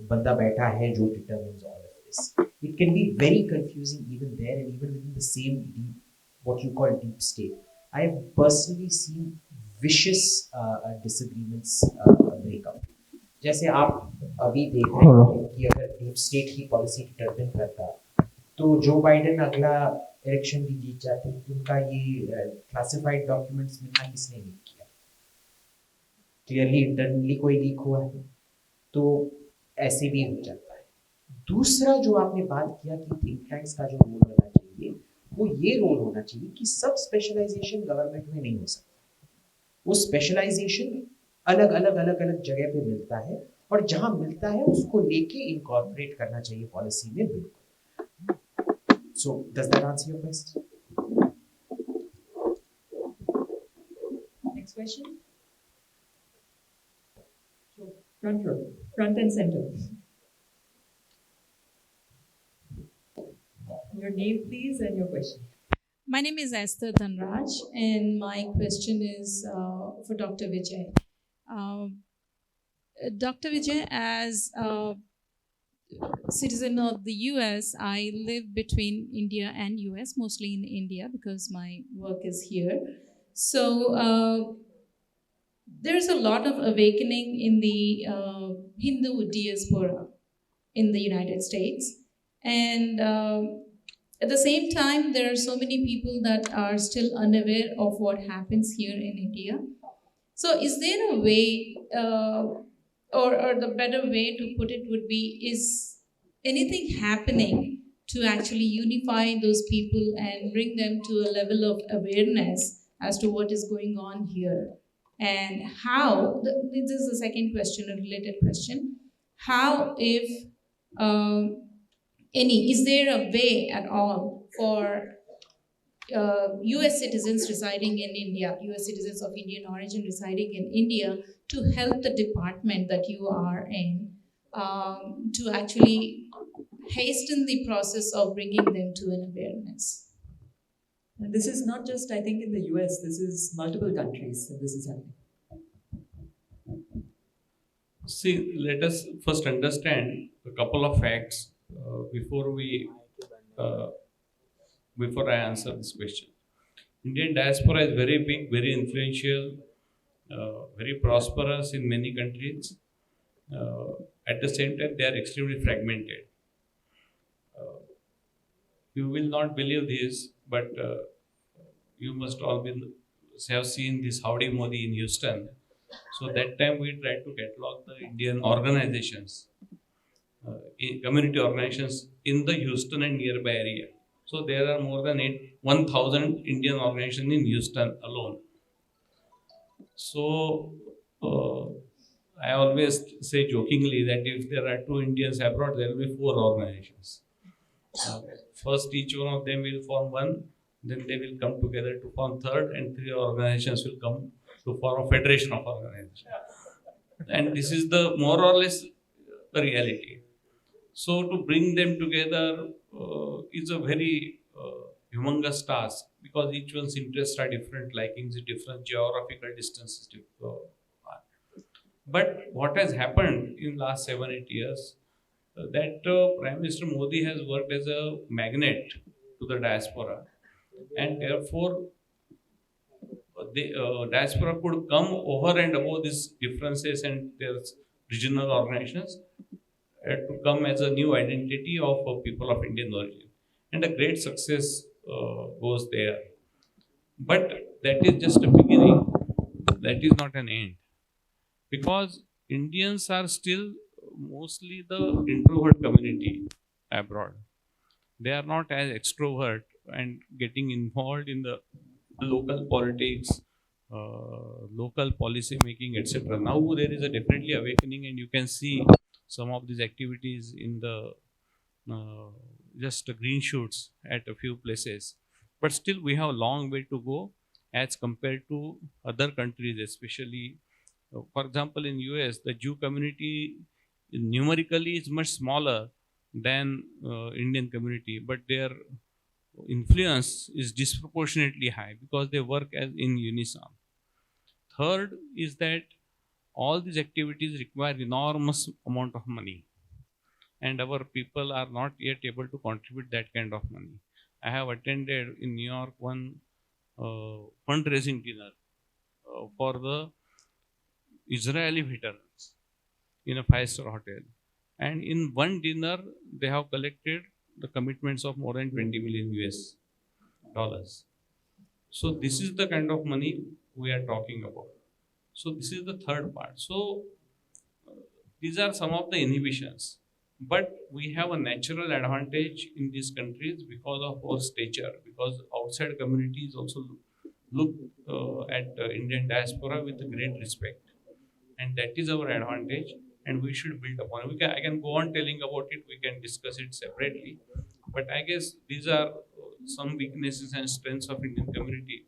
बंदा बैठा है जो determines all of this. It can be very confusing even there, and even within the same deep, what you call deep state. I have personally seen vicious disagreements break up. जैसे आप अभी देख रहे हैं कि अगर डीप स्टेट की policy determine करता तो जो बाइडेन अगला इलेक्शन भी जीत जाते, उनका ये क्लासिफाइड डॉक्यूमेंट्स मिलना किसने लीक किया? क्लियरली इंटरनली कोई लीक हुआ है, तो ऐसे भी हो जाता है। दूसरा जो आपने बात किया कि थिंक टैंक्स का जो रोल होना चाहिए, वो ये रोल होना चाहिए कि सब स्पेशलाइजेशन गवर्नमेंट में नहीं हो सकता। वो स्पेशलाइजेशन अलग अलग जगह पे मिलता है, और जहां मिलता है उसको लेके इनकॉर्पोरेट करना चाहिए पॉलिसी में। बिल्कुल। So does that answer your question? Next question. Front row, front and center. Your name, please, and your question. My name is Esther Dhanraj, and my question is for Dr. Vijay. Dr. Vijay, as a citizen of the US, I live between India and US, mostly in India because my work is here. So there's a lot of awakening in the Hindu diaspora in the United States. And at the same time, there are so many people that are still unaware of what happens here in India. So is there a way, or the better way to put it would be, is anything happening to actually unify those people and bring them to a level of awareness as to what is going on here? And how, this is the second question, a related question, how if is there a way at all for US citizens residing in India, US citizens of Indian origin residing in India, to help the department that you are in to actually hasten the process of bringing them to an awareness? And this is not just, I think, in the US, this is multiple countries that this is happening. See, let us first understand a couple of facts before I answer this question. Indian diaspora is very big, very influential, very prosperous in many countries. At the same time, they are extremely fragmented. You will not believe this, but you must all be have seen this Howdy Modi in Houston. So that time we tried to catalog the Indian organizations, community organizations in the Houston and nearby area. So there are more than 1,000 Indian organizations in Houston alone. So I always say jokingly that if there are 2 Indians abroad, there will be 4 organizations. First, each one of them will form one, then they will come together to form third, and 3 organizations will come to form a federation of organizations. And this is the more or less the reality. So to bring them together is a very humongous task because each one's interests are different, likings are different, geographical distances different. But what has happened in last 7-8 years that Prime Minister Modi has worked as a magnet to the diaspora, and therefore the diaspora could come over and above these differences and their regional organizations to come as a new identity of people of Indian origin, and a great success goes there. But that is just a beginning. That is not an end, because Indians are still mostly the introvert community abroad. They are not as extrovert and getting involved in the local politics, local policy making, etc. Now there is a definitely awakening, and you can see some of these activities in the just green shoots at a few places. But still, we have a long way to go as compared to other countries, especially, for example, in US, the Jew community numerically is much smaller than Indian community, but their influence is disproportionately high because they work as in unison. Third is that all these activities require enormous amount of money, and our people are not yet able to contribute that kind of money. I have attended in New York one fundraising dinner for the Israeli veterans in a 5-star hotel, and in one dinner they have collected the commitments of more than 20 million US dollars. So this is the kind of money we are talking about. So this is the third part. So these are some of the inhibitions, but we have a natural advantage in these countries because of our stature, because outside communities also look at Indian diaspora with great respect, and that is our advantage, and we should build upon it. I can go on telling about it, we can discuss it separately, but I guess these are some weaknesses and strengths of Indian community,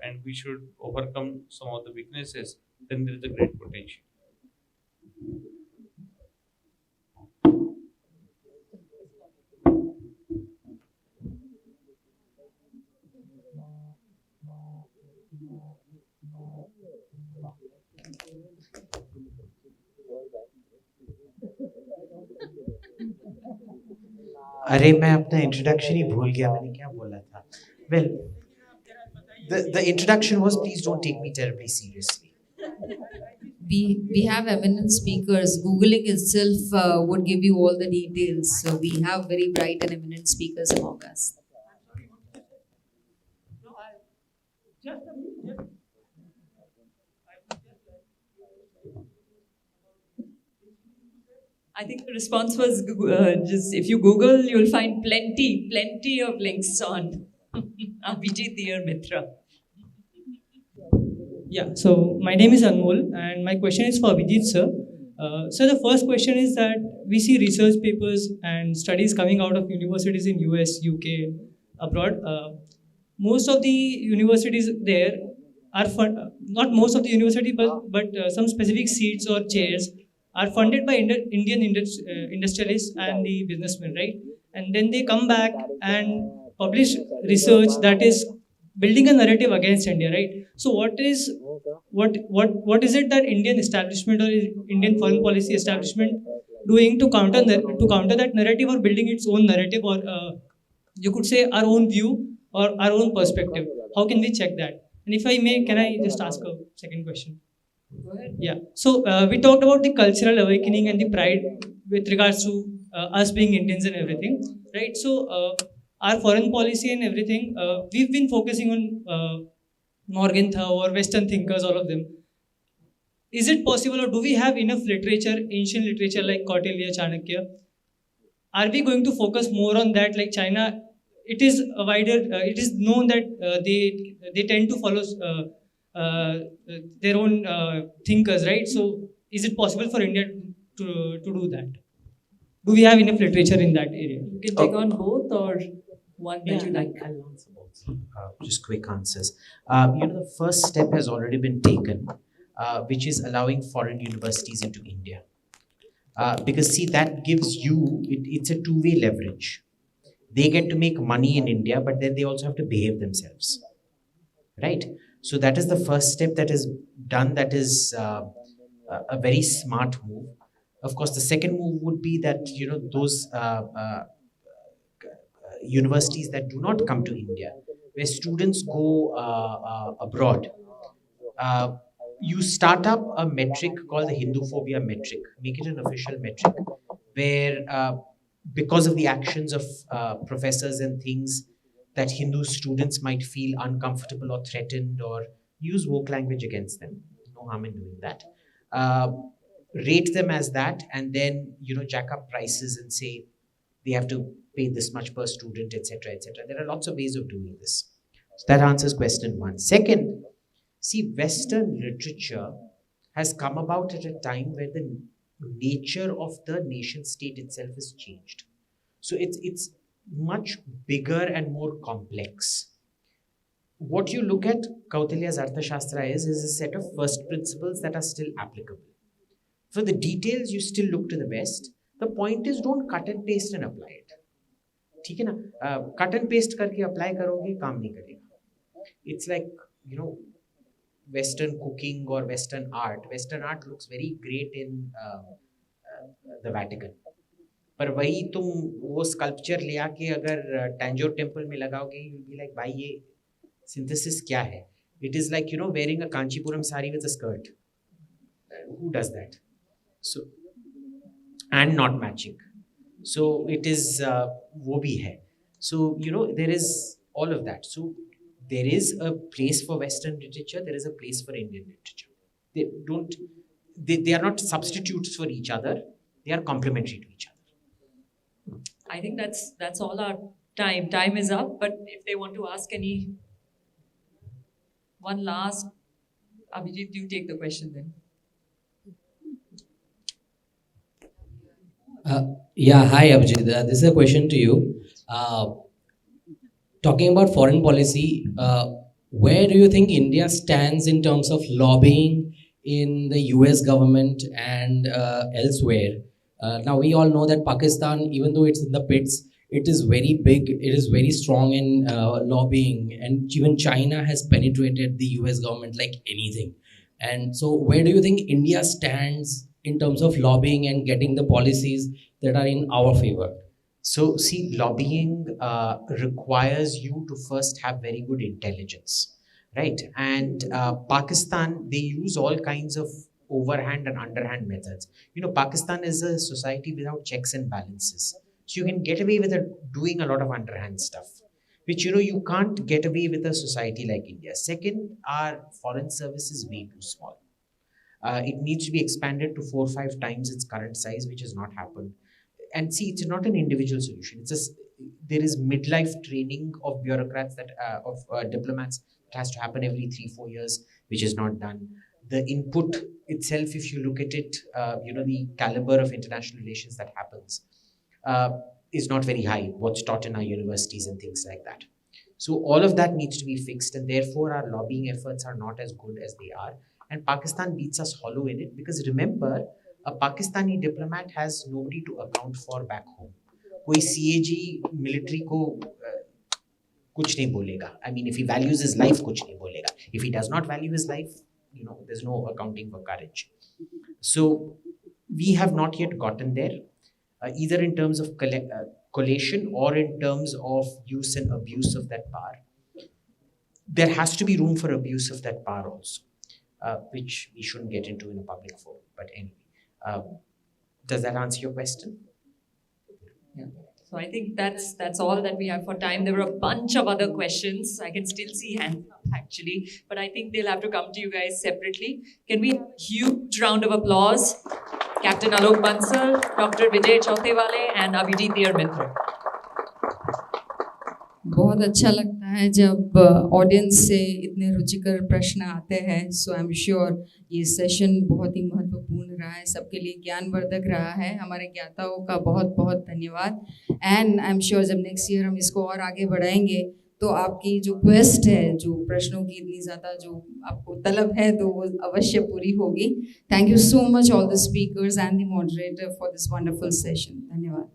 and we should overcome some of the weaknesses, then there is a great potential. अरे मैं अपना introduction ही भूल गया, मैंने क्या बोला था. Well, the introduction was, please don't take me terribly seriously. We have eminent speakers. Googling itself would give you all the details. So we have very bright and eminent speakers among us. I think the response was just if you Google, you'll find plenty of links on Abhijit Dear Mitra. Yeah, so my name is Anmol, and my question is for Abhijit sir. So the first question is that we see research papers and studies coming out of universities in US, UK, abroad. Most of the universities there are not most of the university, but some specific seats or chairs are funded by Indian industrialists and the businessmen, right? And then they come back and publish research that is building a narrative against India, right? So what is it that Indian establishment or Indian foreign policy establishment doing to counter that narrative, or building its own narrative, or you could say our own view or our own perspective? How can we check that? And if I may, can I just ask a second question? Go ahead. Yeah. So we talked about the cultural awakening and the pride with regards to us being Indians and everything, right? So our foreign policy and everything, we've been focusing on Morgenthau or Western thinkers, all of them. Is it possible, or do we have enough literature, ancient literature like Kautilya, Chanakya? Are we going to focus more on that? Like China, it is a wider. It is known that they tend to follow their own thinkers, right? So, is it possible for India to do that? Do we have enough literature in that area? You can take on both or one that you like. I'll answer both. Just quick answers. The first step has already been taken, which is allowing foreign universities into India. Because see, that gives you, it's a two-way leverage. They get to make money in India, but then they also have to behave themselves, right? So that is the first step that is done. That is a very smart move. Of course, the second move would be that those universities that do not come to India, where students go abroad. You start up a metric called the Hinduphobia metric, make it an official metric, where because of the actions of professors and things, that Hindu students might feel uncomfortable or threatened or use woke language against them. No harm in doing that. Rate them as that, and then jack up prices and say they have to pay this much per student, etc., etc. There are lots of ways of doing this. So that answers question one. Second, see, Western literature has come about at a time where the nature of the nation state itself has changed. So it's much bigger and more complex. What you look at Kautilya's Arthashastra is a set of first principles that are still applicable. For the details, you still look to the West. The point is, don't cut and paste and apply it. ठीक है ना? Cut and paste करके apply करोगे, काम नहीं करेगा. It's like Western cooking or Western art. Western art looks very great in the Vatican. पर वही तुम वो sculpture ले आके अगर Tanjore Temple में लगाओगे, you'll be like, भाई ये synthesis क्या है? It is like wearing a Kanchipuram sari with a skirt. Who does that? So, and not matching. So it is wo bhi hai. So there is all of that. So there is a place for Western literature. There is a place for Indian literature. They are not substitutes for each other. They are complementary to each other. I think that's all our time. Time is up. But if they want to ask any one last, Abhijit, you take the question then. Hi Abhijit. This is a question to you. Talking about foreign policy, where do you think India stands in terms of lobbying in the US government and elsewhere? Now, we all know that Pakistan, even though it's in the pits, it is very big, it is very strong in lobbying, and even China has penetrated the US government like anything. And so, where do you think India stands in terms of lobbying and getting the policies that are in our favor? So, see, lobbying requires you to first have very good intelligence, right? And Pakistan, they use all kinds of overhand and underhand methods. Pakistan is a society without checks and balances. So, you can get away with doing a lot of underhand stuff, which, you can't get away with a society like India. Second, our foreign service is way too small. It needs to be expanded to 4 or 5 times its current size, which has not happened. And see, it's not an individual solution. There is midlife training of bureaucrats of diplomats that has to happen every 3-4 years, which is not done. The input itself, if you look at it, the caliber of international relations that happens is not very high. What's taught in our universities and things like that. So all of that needs to be fixed, and therefore our lobbying efforts are not as good as they are. And Pakistan beats us hollow in it, because remember, a Pakistani diplomat has nobody to account for back home. Koi CAG military ko kuch nahi bolega. I mean, if he values his life, kuch nahi bolega. If he does not value his life, there's no accounting for courage. So we have not yet gotten there, either in terms of collation or in terms of use and abuse of that power. There has to be room for abuse of that power also. Which we shouldn't get into in a public forum. But anyway, does that answer your question? Yeah. So I think that's all that we have for time. There were a bunch of other questions. I can still see hands up actually, but I think they'll have to come to you guys separately. Can we have a huge round of applause? Captain Alok Bansal, Dr. Vijay Chautewale, and Abhijit Dear Mitra. बहुत अच्छा लगता है जब audience से इतने रुचिकर प्रश्न आते हैं. सो आई एम श्योर ये सेशन बहुत ही महत्वपूर्ण रहा है, सबके लिए ज्ञानवर्धक रहा है. हमारे ज्ञाताओं का बहुत बहुत धन्यवाद. एंड आई एम श्योर जब नेक्स्ट ईयर हम इसको और आगे बढ़ाएंगे तो आपकी जो क्वेस्ट है, जो प्रश्नों की इतनी ज़्यादा जो आपको तलब है, तो वो अवश्य पूरी होगी. Thank you so much all the speakers and the moderator for this wonderful session. धन्यवाद.